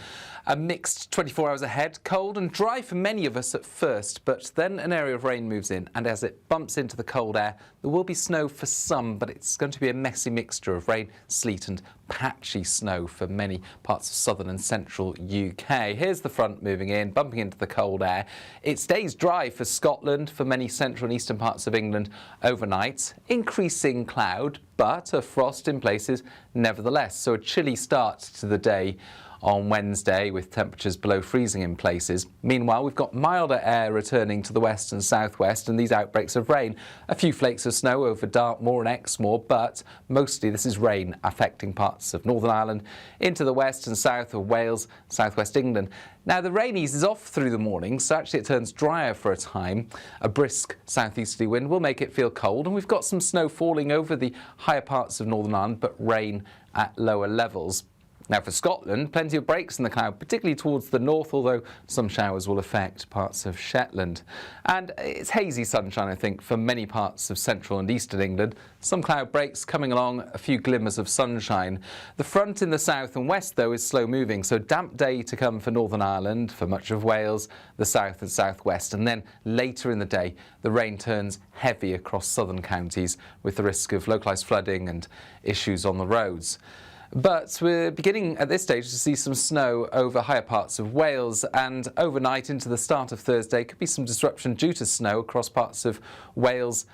A mixed 24 hours ahead, cold and dry for many of us at first, but then an area of rain moves in, and as it bumps into the cold air, there will be snow for some, but it's going to be a messy mixture of rain, sleet and patchy snow for many parts of southern and central UK. Here's the front moving in, bumping into the cold air. It stays dry for Scotland, for many central and eastern parts of England overnight. Increasing cloud, but a frost in places nevertheless. So a chilly start to the day on Wednesday with temperatures below freezing in places. Meanwhile, we've got milder air returning to the west and southwest and these outbreaks of rain. A few flakes of snow over Dartmoor and Exmoor, but mostly this is rain affecting parts of Northern Ireland into the west and south of Wales, southwest England. Now, the rain eases off through the morning, so actually it turns drier for a time. A brisk southeasterly wind will make it feel cold, and we've got some snow falling over the higher parts of Northern Ireland, but rain at lower levels. Now for Scotland, plenty of breaks in the cloud, particularly towards the north, although some showers will affect parts of Shetland. And it's hazy sunshine, I think, for many parts of central and eastern England. Some cloud breaks coming along, a few glimmers of sunshine. The front in the south and west, though, is slow moving, so damp day to come for Northern Ireland, for much of Wales, the south and southwest. And then later in the day, the rain turns heavy across southern counties with the risk of localised flooding and issues on the roads. But we're beginning at this stage to see some snow over higher parts of Wales, and overnight into the start of Thursday could be some disruption due to snow across parts of Wales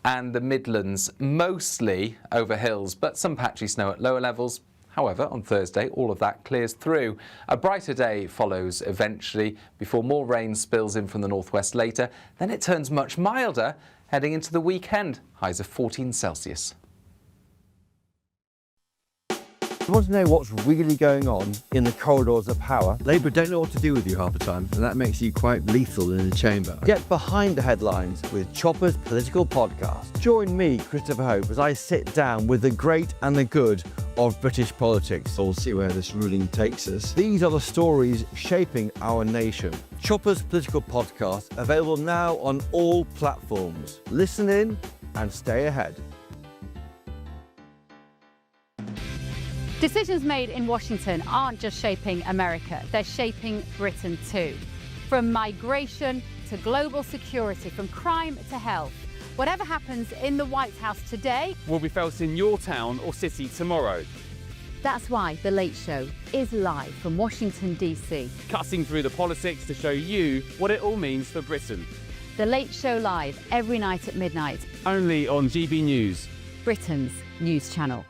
and the Midlands, mostly over hills, but some patchy snow at lower levels. However, on Thursday, all of that clears through. A brighter day follows eventually before more rain spills in from the northwest later. Then it turns much milder heading into the weekend, highs of 14 Celsius. You want to know what's really going on in the corridors of power? Labour don't know what to do with you half the time, and that makes you quite lethal in the chamber. Get behind the headlines with Chopper's political podcast. Join me, Christopher Hope, as I sit down with the great and the good of British politics. We'll see where this ruling takes us. These are the stories shaping our nation. Chopper's political podcast, available now on all platforms. Listen in and stay ahead. Decisions made in Washington aren't just shaping America, they're shaping Britain too. From migration to global security, from crime to health. Whatever happens in the White House today will be felt in your town or city tomorrow. That's why The Late Show is live from Washington, D.C. Cutting through the politics to show you what it all means for Britain. The Late Show live every night at midnight. Only on GB News, Britain's news channel.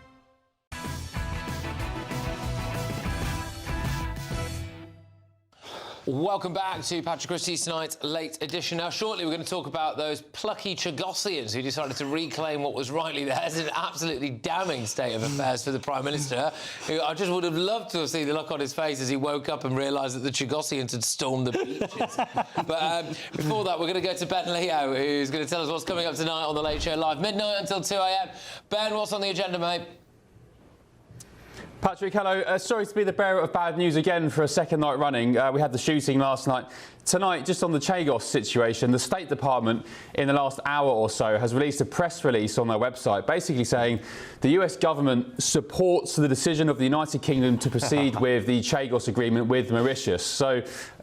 Welcome back to Patrick Christys tonight's late edition. Now, shortly we're going to talk about those plucky Chagosians who decided to reclaim what was rightly theirs in an absolutely damning state of affairs for the Prime Minister, who I just would have loved to have seen the look on his face as he woke up and realised that the Chagosians had stormed the beaches. But before that, we're going to go to Ben Leo, who's going to tell us what's coming up tonight on The Late Show Live, midnight until 2 a.m. Ben, what's on the agenda, mate? Patrick, hello. Sorry to be the bearer of bad news again for a second night running. We had the shooting last night. Tonight, just on the Chagos situation, the State Department in the last hour or so has released a press release on their website basically saying the US government supports the decision of the United Kingdom to proceed with the Chagos agreement with Mauritius. So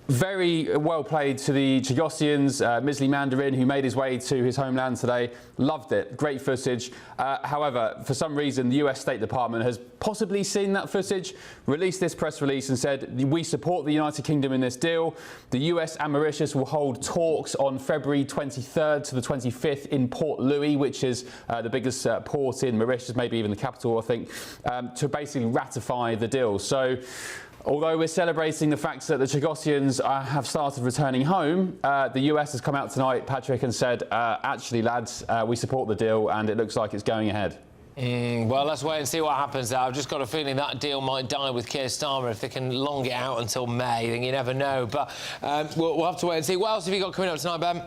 Very well played to the Chagosians. Misley Mandarin, who made his way to his homeland today, loved it. Great footage. However, for some reason, the US State Department has possibly seen that footage, released this press release and said, we support the United Kingdom in this deal. The US and Mauritius will hold talks on February 23rd to the 25th in Port Louis, which is the biggest port in Mauritius, maybe even the capital, I think, to basically ratify the deal. So, although we're celebrating the fact that the Chagosians have started returning home, the US has come out tonight, Patrick, and said, actually, lads, we support the deal and it looks like it's going ahead. Well, let's wait and see what happens there. I've just got a feeling that deal might die with Keir Starmer if they can long it out until May. Then you never know. But we'll have to wait and see. What else have you got coming up tonight, Ben?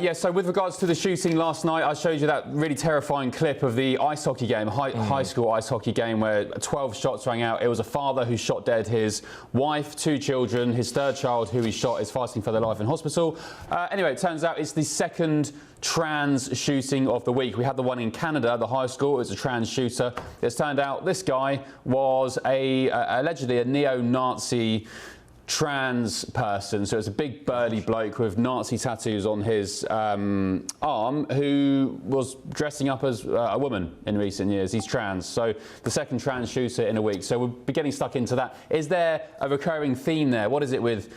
Yeah, so with regards to the shooting last night, I showed you that really terrifying clip of the ice hockey game, high school ice hockey game, where 12 shots rang out. It was a father who shot dead his wife, 2 children. His 3rd child, who he shot, is fighting for their life in hospital. Anyway, it turns out it's the second trans shooting of the week. We had the one in Canada, the high school. It was a trans shooter. It's turned out this guy was allegedly a neo-Nazi trans person, so it's a big burly bloke with Nazi tattoos on his arm who was dressing up as a woman in recent years. He's trans, so the second trans shooter in a week. So we'll be getting stuck into that. Is there a recurring theme there? What is it with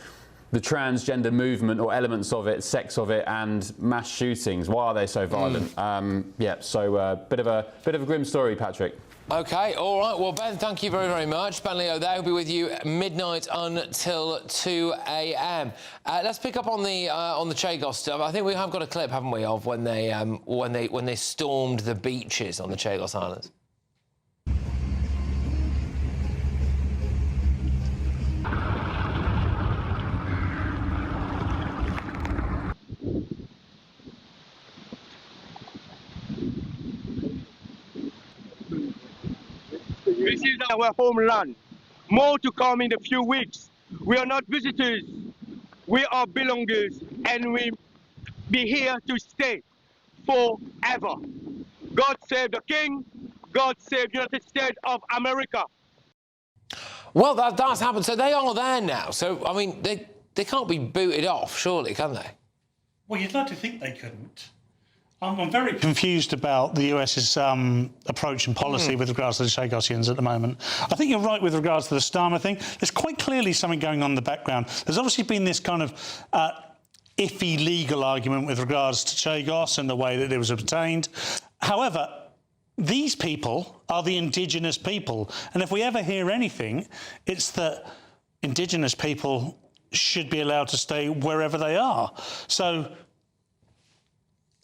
the transgender movement or elements of it, sex of it, and mass shootings? Why are they so violent? Yeah, so bit of a grim story, Patrick. OK, all right. Well, Ben, thank you very, very much. Ben Leo there will be with you midnight until 2 a.m. Let's pick up on the Chagos stuff. I think we have got a clip, haven't we, of when they stormed the beaches on the Chagos Islands. This is our homeland. More to come in a few weeks. We are not visitors. We are belongers, and we be here to stay forever. God save the King. God save the United States of America. Well, that's happened. So they are there now. So, I mean, they can't be booted off, surely, can they? Well, you'd like to think they couldn't. I'm very confused about the US's approach and policy with regards to the Chagosians at the moment. I think you're right with regards to the Starmer thing. There's quite clearly something going on in the background. There's obviously been this kind of iffy legal argument with regards to Chagos and the way that it was obtained. However, these people are the indigenous people. And if we ever hear anything, it's that indigenous people should be allowed to stay wherever they are. So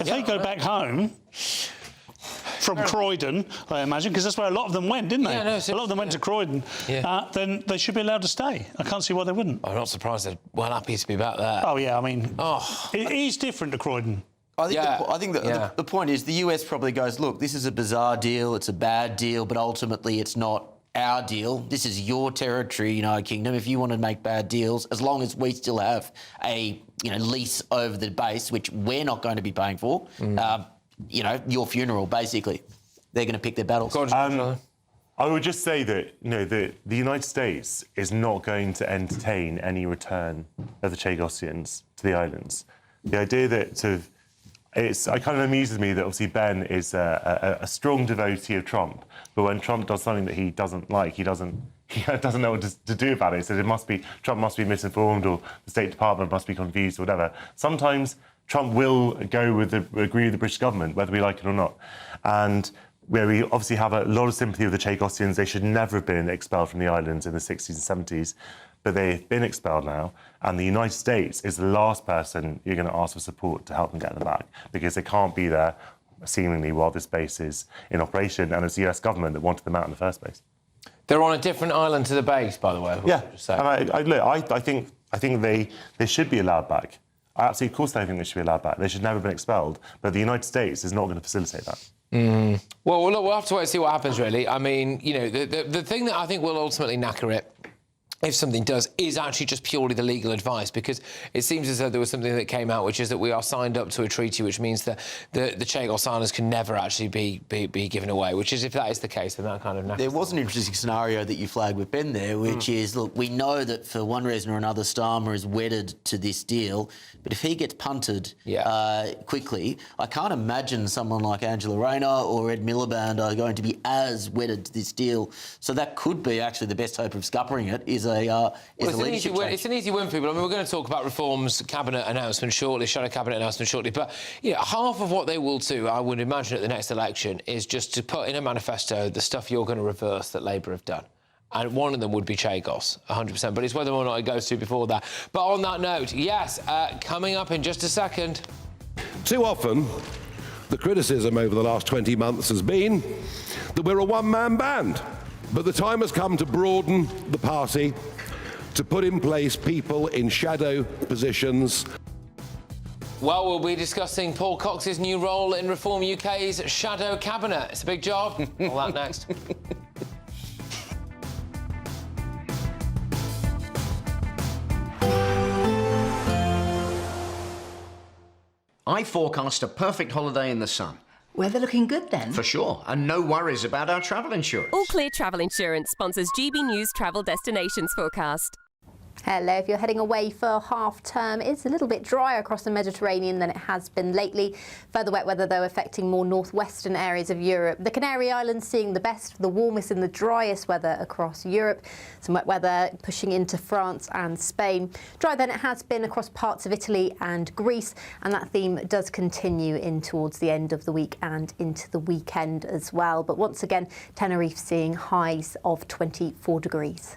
if they go back home from Croydon, I imagine, because that's where a lot of them went, didn't they? Yeah, no, a lot of them went to Croydon. Then they should be allowed to stay. I can't see why they wouldn't. I'm not surprised they're well happy to be back there. Oh, yeah, I mean, it is different to Croydon. I think the point is the US probably goes, look, this is a bizarre deal, it's a bad deal, but ultimately it's not our deal. This is your territory, United Kingdom. If you want to make bad deals, as long as we still have a lease over the base, which we're not going to be paying for, your funeral, basically. They're going to pick their battles. I would just say that the United States is not going to entertain any return of the Chagosians to the islands. The idea that it kind of amuses me that obviously Ben is a strong devotee of Trump, but when Trump does something that he doesn't like, he doesn't know what to do about it. So Trump must be misinformed, or the State Department must be confused, or whatever. Sometimes Trump will agree with the British government, whether we like it or not. And where we obviously have a lot of sympathy with the Chagosians, they should never have been expelled from the islands in the 60s and 70s. But they've been expelled now, and the United States is the last person you're going to ask for support to help them get them back, because they can't be there, seemingly, while this base is in operation, and it's the US government that wanted them out in the first place. They're on a different island to the base, by the way. Yeah, and I think they should be allowed back. Of course I think they should be allowed back. They should never have been expelled, but the United States is not going to facilitate that. Well, look, we'll have to wait and see what happens, really. I mean, the thing that I think will ultimately knacker it if something does, is actually just purely the legal advice, because it seems as though there was something that came out, which is that we are signed up to a treaty, which means that the Chagos Islanders can never actually be given away, which is, if that is the case, then that kind of... There was an interesting scenario that you flagged with Ben there, which is, look, we know that for one reason or another, Starmer is wedded to this deal, but if he gets punted quickly, I can't imagine someone like Angela Rayner or Ed Miliband are going to be as wedded to this deal. So that could be actually the best hope of scuppering it, is a leadership change. It's an easy win for people. I mean, we're going to talk about Reform's cabinet announcement shortly, shadow cabinet announcement shortly, but half of what they will do, I would imagine, at the next election is just to put in a manifesto the stuff you're going to reverse that Labour have done. And one of them would be Chagos, 100%. But it's whether or not it goes to before that. But on that note, yes, coming up in just a second. Too often, the criticism over the last 20 months has been that we're a one-man band. But the time has come to broaden the party, to put in place people in shadow positions. Well, we'll be discussing Paul Cox's new role in Reform UK's shadow cabinet. It's a big job. All that next. I forecast a perfect holiday in the sun. Weather looking good then? For sure, and no worries about our travel insurance. All Clear Travel Insurance sponsors GB News Travel Destinations Forecast. Hello, if you're heading away for half term, it's a little bit drier across the Mediterranean than it has been lately. Further wet weather, though, affecting more northwestern areas of Europe. The Canary Islands seeing the best, the warmest and the driest weather across Europe. Some wet weather pushing into France and Spain. Drier than it has been across parts of Italy and Greece, and that theme does continue in towards the end of the week and into the weekend as well. But once again, Tenerife seeing highs of 24 degrees.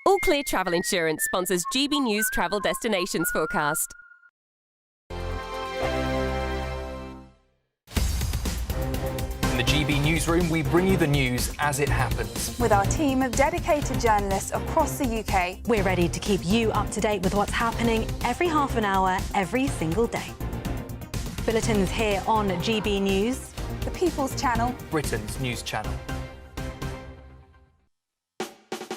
All Clear Travel Insurance sponsors GB News Travel Destinations Forecast. In the GB newsroom, we bring you the news as it happens. With our team of dedicated journalists across the UK, we're ready to keep you up to date with what's happening every half an hour, every single day. Bulletins here on GB News, the People's Channel, Britain's news channel.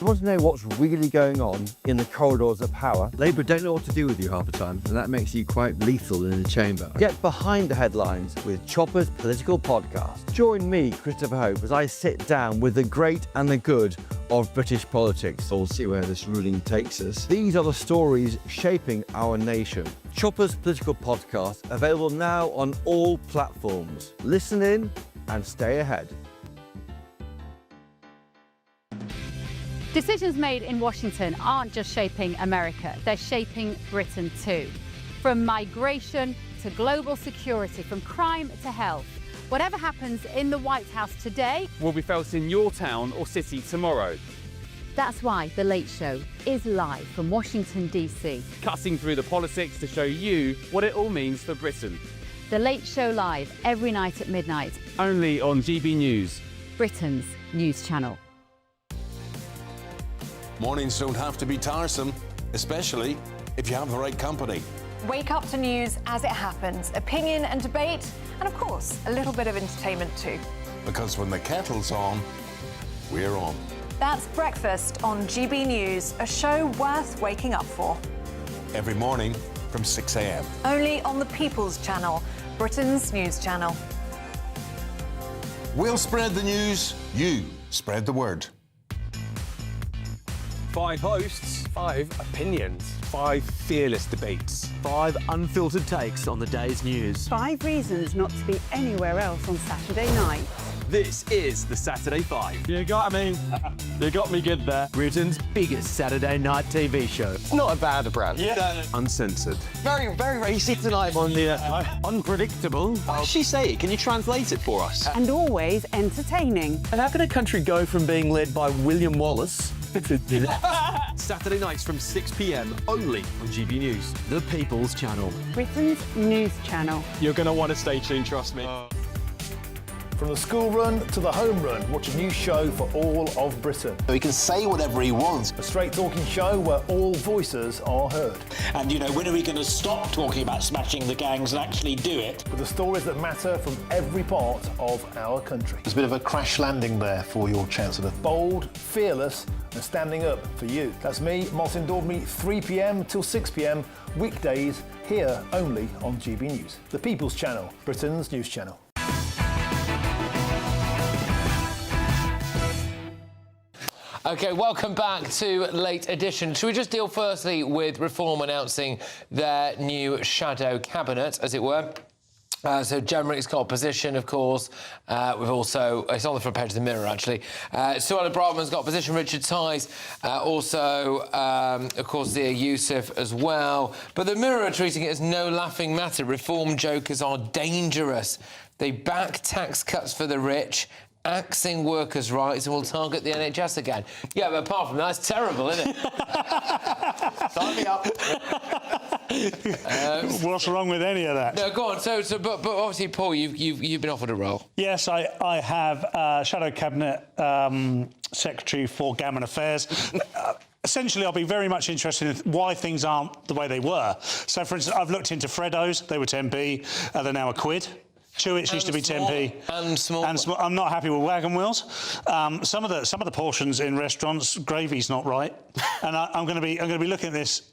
You want to know what's really going on in the corridors of power? Labour don't know what to do with you half the time, and that makes you quite lethal in the chamber. Get behind the headlines with Chopper's political podcast. Join me, Christopher Hope, as I sit down with the great and the good of British politics. We'll see where this ruling takes us. These are the stories shaping our nation. Chopper's political podcast, available now on all platforms. Listen in and stay ahead. Decisions made in Washington aren't just shaping America, they're shaping Britain too. From migration to global security, from crime to health. Whatever happens in the White House today will be felt in your town or city tomorrow. That's why The Late Show is live from Washington, D.C. Cutting through the politics to show you what it all means for Britain. The Late Show live every night at midnight. Only on GB News, Britain's news channel. Mornings don't have to be tiresome, especially if you have the right company. wake up to news as it happens, opinion and debate, and of course, a little bit of entertainment too. Because when the kettle's on, we're on. That's Breakfast on GB News, a show worth waking up for. Every morning from 6 a.m. Only on the People's Channel, Britain's news channel. We'll spread the news, you spread the word. 5 hosts, 5 opinions, 5 fearless debates, 5 unfiltered takes on the day's news. 5 reasons not to be anywhere else on Saturday night. This is the Saturday 5. You got me good there. Britain's biggest Saturday night TV show. It's not a bad brand. Yeah. Uncensored. Very, very racy tonight. On the unpredictable. What did she say? Can you translate it for us? And always entertaining. And how can a country go from being led by William Wallace Saturday nights from 6 p.m. only on GB News, the People's Channel. Britain's news channel. You're going to want to stay tuned, trust me. From the school run to the home run, watch a new show for all of Britain. He can say whatever he wants. A straight-talking show where all voices are heard. And, you know, when are we going to stop talking about smashing the gangs and actually do it? With the stories that matter from every part of our country. There's a bit of a crash landing there for your Chancellor. Bold, fearless and standing up for you. That's me, Martin Daubney, 3 p.m. till 6 p.m, weekdays, here only on GB News. The People's Channel, Britain's news channel. OK, welcome back to Late Edition. Should we just deal firstly with Reform announcing their new shadow cabinet, as it were? So Jenrick's got a position, of course. We've also... It's on the front page of the Mirror, actually. Suella Braverman's got a position. Richard Tice. Also, of course, Zia Youssef as well. But the Mirror are treating it as no laughing matter. Reform jokers are dangerous. They back tax cuts for the rich, axing workers' rights, and will target the NHS again. Yeah, but apart from that, it's terrible, isn't it? Sign me up. What's wrong with any of that? No, go on. But obviously, Paul, you've been offered a role. Yes, I have Shadow Cabinet Secretary for Gammon Affairs. Essentially, I'll be very much interested in why things aren't the way they were. So, for instance, I've looked into Freddo's. They were 10p. They're now a quid. Chewits used to be 10p. And small. I'm not happy with wagon wheels. Some of the portions in restaurants, gravy's not right. And I'm going to be looking at this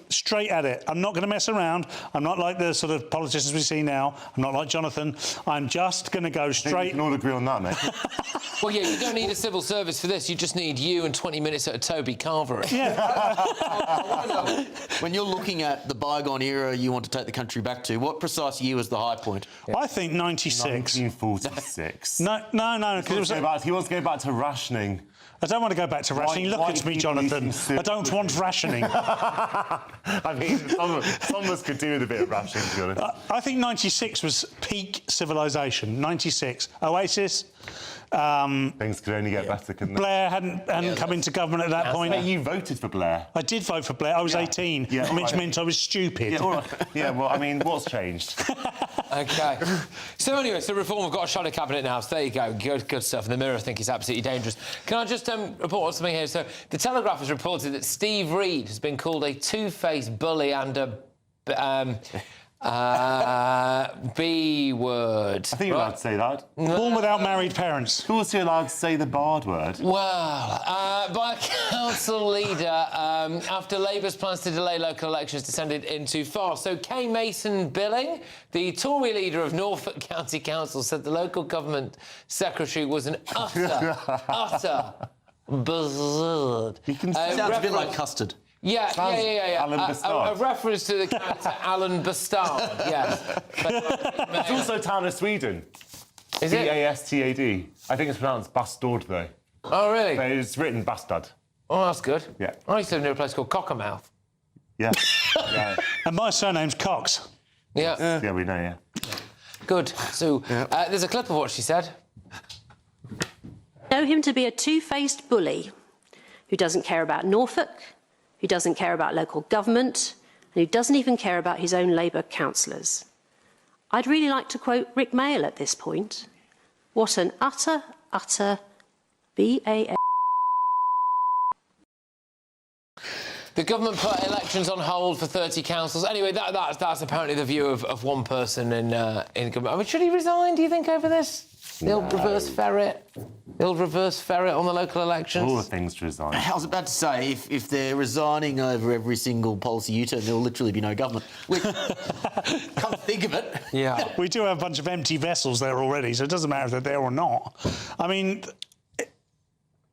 straight at it. I'm not going to mess around. I'm not like the sort of politicians we see now. I'm not like Jonathan. I'm just going to go straight. I think we can all agree on that, mate. Well, yeah, you don't need a civil service for this. You just need you and 20 minutes at a Toby Carver. Yeah. When you're looking at the bygone era you want to take the country back to, what precise year was the high point? I think 96. 1946. No. He wants to go back to rationing. I don't want to go back to rationing. Look at me, Jonathan. I don't want rationing. I mean, some of us could do with a bit of rationing, to be honest. I think 96 was peak civilization. 96. Oasis. Things could only get better, couldn't they? Blair hadn't come into government at that point. You voted for Blair. I did vote for Blair. I was 18, which meant I was stupid. Yeah, all right. Yeah, well, I mean, what's changed? OK. So anyway, so Reform have got a shadow cabinet now, so there you go. Good stuff. And the Mirror, I think, is absolutely dangerous. Can I just report on something here? So the Telegraph has reported that Steve Reid has been called a two-faced bully and a... B word. I think you're allowed to say that. Born without married parents. Of course you're allowed to say the bard word. Well, by a council leader after Labour's plans to delay local elections descended in too far. So Kay Mason Billing, the Tory leader of Norfolk County Council, said the local government secretary was an utter buzzard. Sounds a bit like custard. Yeah. Alan Bastard. A reference to the character Alan Bastard, yes. It's also town of Sweden. Is it? Bastad. I think it's pronounced Bastard, though. Oh, really? But it's written Bastard. Oh, that's good. Yeah. I used to live near a place called Cockermouth. Yeah. Yeah. And my surname's Cox. Yeah. Yeah, we know, yeah. Good. So, there's a clip of what she said. Know him to be a two-faced bully who doesn't care about Norfolk, who doesn't care about local government, and who doesn't even care about his own Labour councillors. I'd really like to quote Rick Mail at this point. What an utter B-A-A. The government put elections on hold for 30 councils. Anyway, that's apparently the view of one person in government. I mean, should he resign, do you think, over this? The old reverse ferret on the local elections. All the things to resign. I was about to say, if they're resigning over every single policy U-turn, there'll literally be no government. Come think of it. Yeah. We do have a bunch of empty vessels there already, so it doesn't matter if they're there or not. I mean,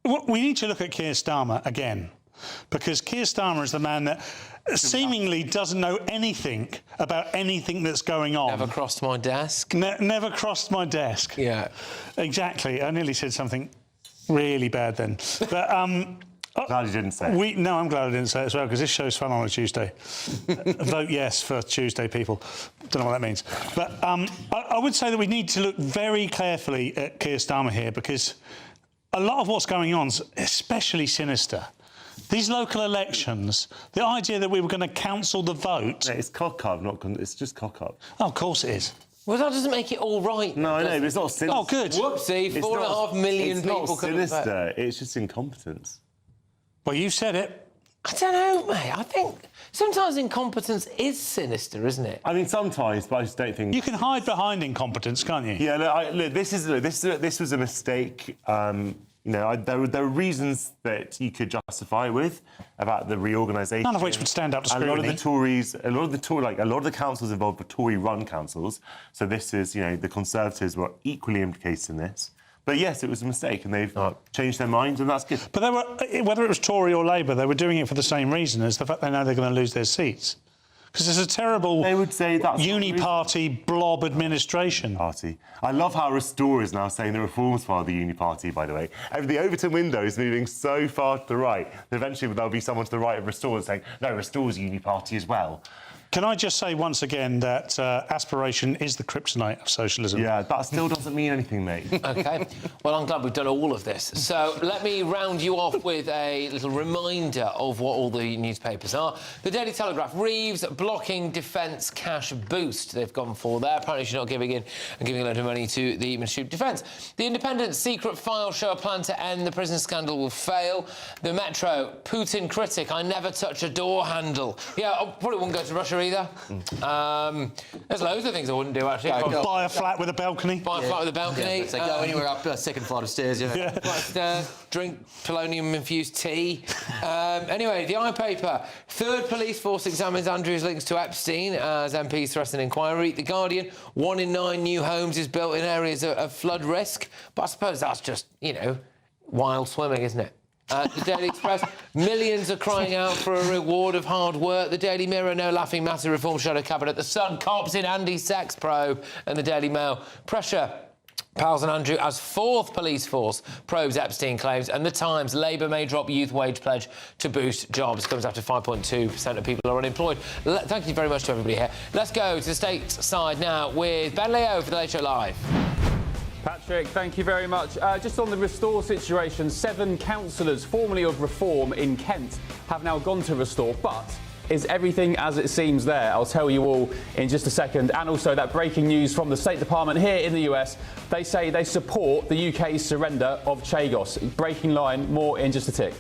we need to look at Keir Starmer again, because Keir Starmer is the man that seemingly doesn't know anything about anything that's going on. Never crossed my desk. Never crossed my desk. Yeah. Exactly. I nearly said something really bad then. But glad you didn't say it. No, I'm glad I didn't say it as well, because this show's fun on a Tuesday. Vote yes for Tuesday, people. Don't know what that means. But I would say that we need to look very carefully at Keir Starmer here, because a lot of what's going on is especially sinister. These local elections, the idea that we were going to cancel the vote... It's cock-up, it's just cock-up. Oh, of course it is. Well, that doesn't make it all right. No, I know, but it's not sinister. Oh, good. Whoopsie, 4.5 million people couldn't vote. It's not sinister, it's just incompetence. Well, you said it. I don't know, mate. I think sometimes incompetence is sinister, isn't it? I mean, sometimes, but I just don't think... You can hide behind incompetence, can't you? Yeah, look, this was a mistake. There are reasons that you could justify with about the reorganisation. None of which would stand up to scrutiny. A lot of the councils involved were Tory-run councils. So this is, the Conservatives were equally implicated in this. But yes, it was a mistake, and they've changed their minds, and that's good. But they were, whether it was Tory or Labour, they were doing it for the same reason as the fact they know they're going to lose their seats. Because it's a terrible uni-party blob administration. Party. I love how Restore is now saying the Reform's part of the uni-party, by the way. The Overton window is moving so far to the right that eventually there'll be someone to the right of Restore saying, no, Restore's uni-party as well. Can I just say once again that aspiration is the kryptonite of socialism? Yeah, that still doesn't mean anything, mate. OK. Well, I'm glad we've done all of this. So let me round you off with a little reminder of what all the newspapers are. The Daily Telegraph, Reeves blocking defence cash boost. They've gone for there. Apparently she's not giving in and giving a load of money to the Ministry of Defence. The Independent, secret files show a plan to end the prison scandal will fail. The Metro, Putin critic, I never touch a door handle. Yeah, I probably wouldn't go to Russia either. There's loads of things I wouldn't do, actually. Buy a flat with a balcony. Buy a flat with a balcony. Yeah, so go anywhere up a second flight of stairs, Flight of stairs, drink polonium-infused tea. Anyway, the iPaper. Third police force examines Andrew's links to Epstein as MPs threaten inquiry. The Guardian, 1 in 9 new homes is built in areas of flood risk. But I suppose that's just, wild swimming, isn't it? The Daily Express, millions are crying out for a reward of hard work. The Daily Mirror, no laughing matter, reform shadow cabinet. The Sun, cops in Andy's sex probe. And the Daily Mail, pressure. Pals and Andrew as fourth police force probes Epstein claims. And the Times, Labour may drop youth wage pledge to boost jobs. Comes after 5.2% of people are unemployed. Thank you very much to everybody here. Let's go to the State side now with Ben Leo for the Late Show Live. Patrick, thank you very much. Just on the Restore situation, 7 councillors, formerly of Reform in Kent, have now gone to Restore. But is everything as it seems there? I'll tell you all in just a second. And also that breaking news from the State Department here in the US. They say they support the UK's surrender of Chagos. Breaking line, more in just a tick.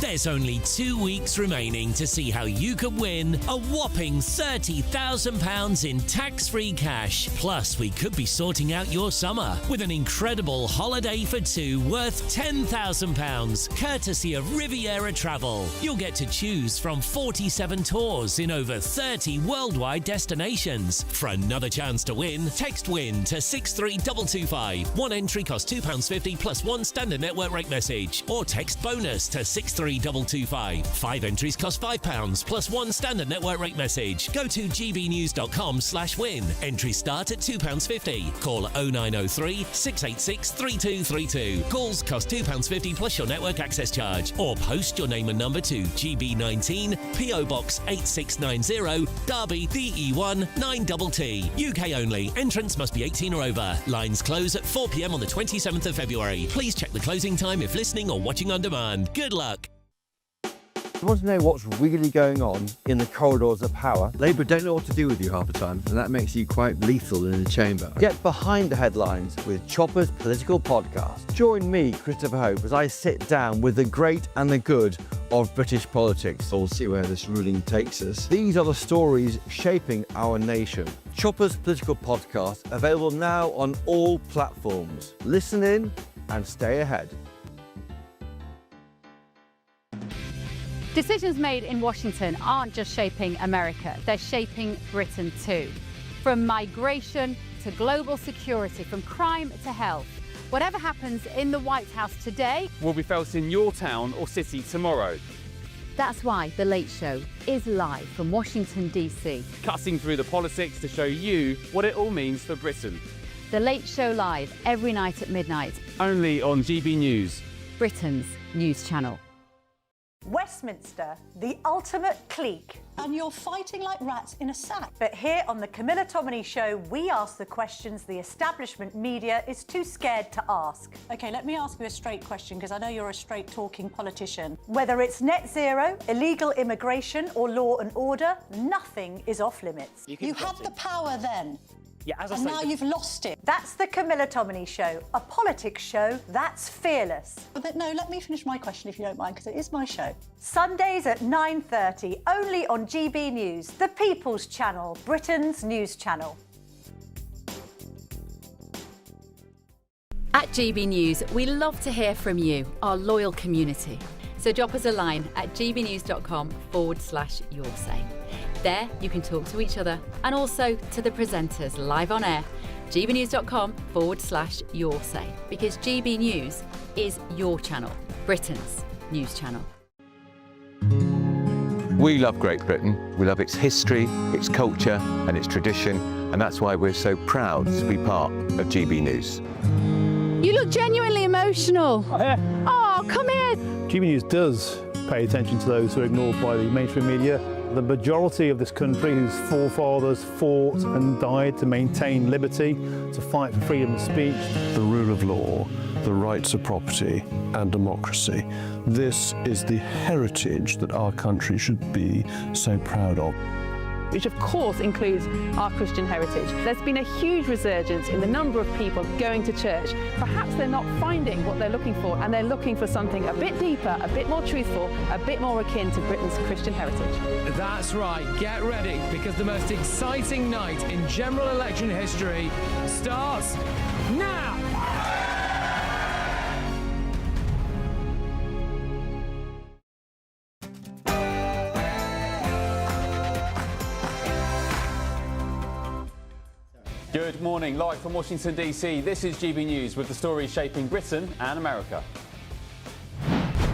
There's only 2 weeks remaining to see how you could win a whopping £30,000 in tax-free cash. Plus, we could be sorting out your summer with an incredible holiday for 2 worth £10,000, courtesy of Riviera Travel. You'll get to choose from 47 tours in over 30 worldwide destinations. For another chance to win, text WIN to 63225. One entry costs £2.50 plus 1 standard network rate message. Or text BONUS to 63225. 5 entries cost £5 plus 1 standard network rate message. Go to gbnews.com/win. Entries start at £2.50. Call 0903 686 3232. Calls cost £2.50 plus your network access charge. Or post your name and number to GB19 PO Box 8690 Derby DE1 9TT. UK only. Entrance must be 18 or over. Lines close at 4 p.m. on the 27th of February. Please check the closing time if listening or watching on demand. Good luck. You want to know what's really going on in the corridors of power? Labour don't know what to do with you half the time, and that makes you quite lethal in the chamber. Get behind the headlines with Chopper's political podcast. Join me, Christopher Hope, as I sit down with the great and the good of British politics. We'll see where this ruling takes us. These are the stories shaping our nation. Chopper's political podcast, available now on all platforms. Listen in and stay ahead. Decisions made in Washington aren't just shaping America, they're shaping Britain too. From migration to global security, from crime to health. Whatever happens in the White House today will be felt in your town or city tomorrow. That's why The Late Show is live from Washington, D.C. Cutting through the politics to show you what it all means for Britain. The Late Show live every night at midnight. Only on GB News, Britain's news channel. Westminster, the ultimate clique. And you're fighting like rats in a sack. But here on the Camilla Tominey Show, we ask the questions the establishment media is too scared to ask. OK, let me ask you a straight question, because I know you're a straight-talking politician. Whether it's net zero, illegal immigration or law and order, nothing is off-limits. You had the power then. Yeah, as I And say, now you've lost it. That's the Camilla Tominey Show, a politics show that's fearless. But no, let me finish my question if you don't mind, because it is my show. Sundays at 9:30, only on GB News, the People's Channel, Britain's news channel. At GB News, we love to hear from you, our loyal community. So drop us a line at gbnews.com/yoursay. There you can talk to each other and also to the presenters live on air. gbnews.com/yoursay, because GB News is your channel, Britain's news channel. We love Great Britain. We love its history, its culture and its tradition, and that's why we're so proud to be part of GB News. You look genuinely emotional. Oh, come here. GB News does pay attention to those who are ignored by the mainstream media. The majority of this country whose forefathers fought and died to maintain liberty, to fight for freedom of speech. The rule of law, the rights of property and democracy. This is the heritage that our country should be so proud of. Which of course includes our Christian heritage. There's been a huge resurgence in the number of people going to church. Perhaps they're not finding what they're looking for, and they're looking for something a bit deeper, a bit more truthful, a bit more akin to Britain's Christian heritage. That's right, get ready, because the most exciting night in general election history starts now! Good morning, live from Washington DC. This is GB News with the stories shaping Britain and America.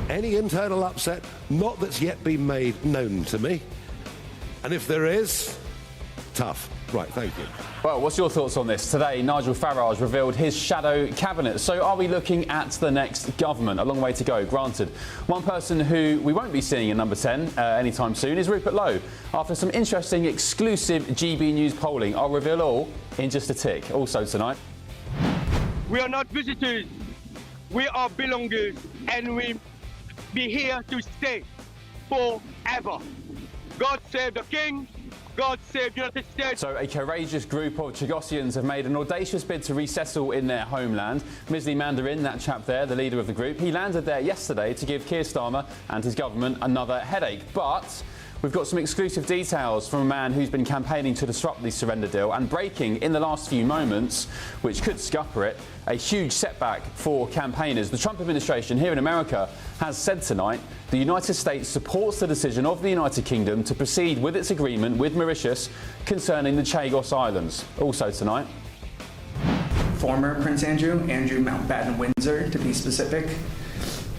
Any internal upset, not that's yet been made known to me. And if there is, tough. Right, thank you. Well, what's your thoughts on this? Today, Nigel Farage revealed his shadow cabinet. So are we looking at the next government? A long way to go, granted. One person who we won't be seeing in number 10 anytime soon is Rupert Lowe. After some interesting exclusive GB News polling, I'll reveal all in just a tick. Also tonight. We are not visitors. We are belongers, and we be here to stay forever. God save the King. God save the United States. So a courageous group of Chagosians have made an audacious bid to resettle in their homeland. Misli Mandarin, that chap there, the leader of the group, he landed there yesterday to give Keir Starmer and his government another headache. But we've got some exclusive details from a man who's been campaigning to disrupt the surrender deal and breaking in the last few moments, which could scupper it, a huge setback for campaigners. The Trump administration here in America has said tonight the United States supports the decision of the United Kingdom to proceed with its agreement with Mauritius concerning the Chagos Islands. Also tonight. Former Prince Andrew Mountbatten Windsor, to be specific,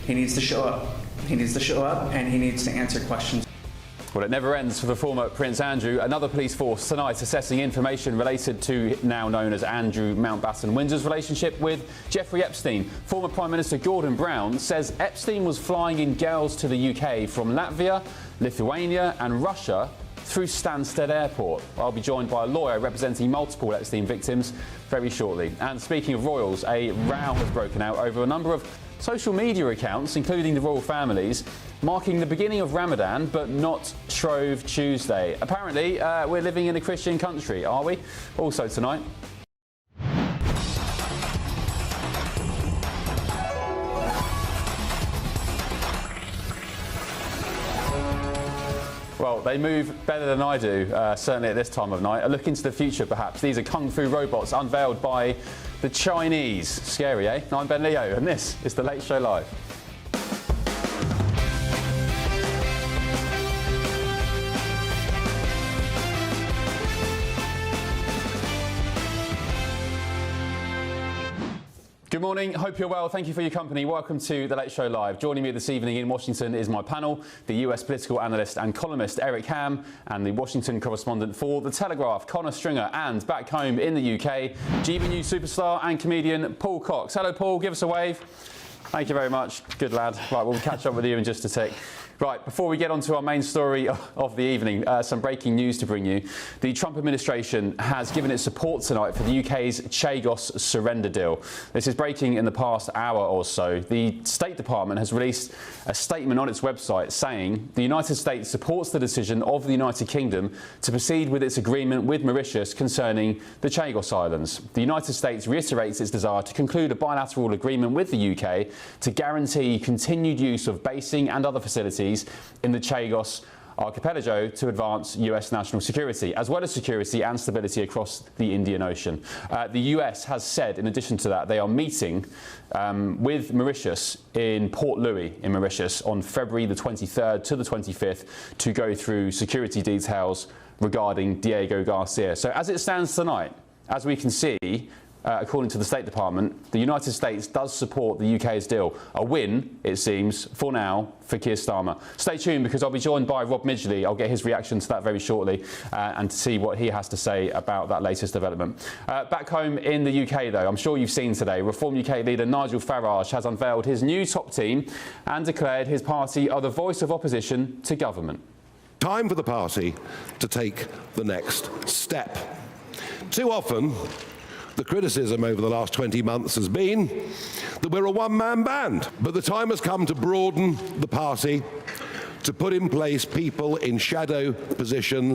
he needs to show up. He needs to show up and he needs to answer questions. Well, it never ends for the former Prince Andrew. Another police force tonight assessing information related to now known as Andrew Mountbatten Windsor's relationship with Jeffrey Epstein. Former Prime Minister Gordon Brown says Epstein was flying in girls to the UK from Latvia, Lithuania and Russia through Stansted Airport. I'll be joined by a lawyer representing multiple Epstein victims very shortly. And speaking of royals, a row has broken out over a number of social media accounts, including the royal families, marking the beginning of Ramadan, but not Shrove Tuesday. Apparently, we're living in a Christian country, are we? Also tonight. Well, they move better than I do, certainly at this time of night. A look into the future, perhaps. These are kung fu robots unveiled by the Chinese. Scary, eh? I'm Ben Leo, and this is The Late Show Live. Good morning, hope you're well. Thank you for your company. Welcome to The Late Show Live. Joining me this evening in Washington is my panel, the US political analyst and columnist Eric Ham, and the Washington correspondent for The Telegraph, Connor Stringer, and back home in the UK, GB News superstar and comedian Paul Cox. Hello, Paul. Give us a wave. Thank you very much. Good lad. Right, we'll catch up with you in just a tick. Right, before we get on to our main story of the evening, some breaking news to bring you. The Trump administration has given its support tonight for the UK's Chagos surrender deal. This is breaking in the past hour or so. The State Department has released a statement on its website saying the United States supports the decision of the United Kingdom to proceed with its agreement with Mauritius concerning the Chagos Islands. The United States reiterates its desire to conclude a bilateral agreement with the UK to guarantee continued use of basing and other facilities in the Chagos archipelago to advance US national security, as well as security and stability across the Indian Ocean. The US has said, in addition to that, they are meeting with Mauritius in Port Louis in Mauritius on February the 23rd to the 25th to go through security details regarding Diego Garcia. So as it stands tonight, as we can see, according to the State Department, the United States does support the UK's deal. A win, it seems, for now, for Keir Starmer. Stay tuned, because I'll be joined by Rob Midgley. I'll get his reaction to that very shortly and to see what he has to say about that latest development. Back home in the UK, though, I'm sure you've seen today, Reform UK leader Nigel Farage has unveiled his new top team and declared his party are the voice of opposition to government. Time for the party to take the next step. Too often, the criticism over the last 20 months has been that we're a one-man band. But the time has come to broaden the party, to put in place people in shadow positions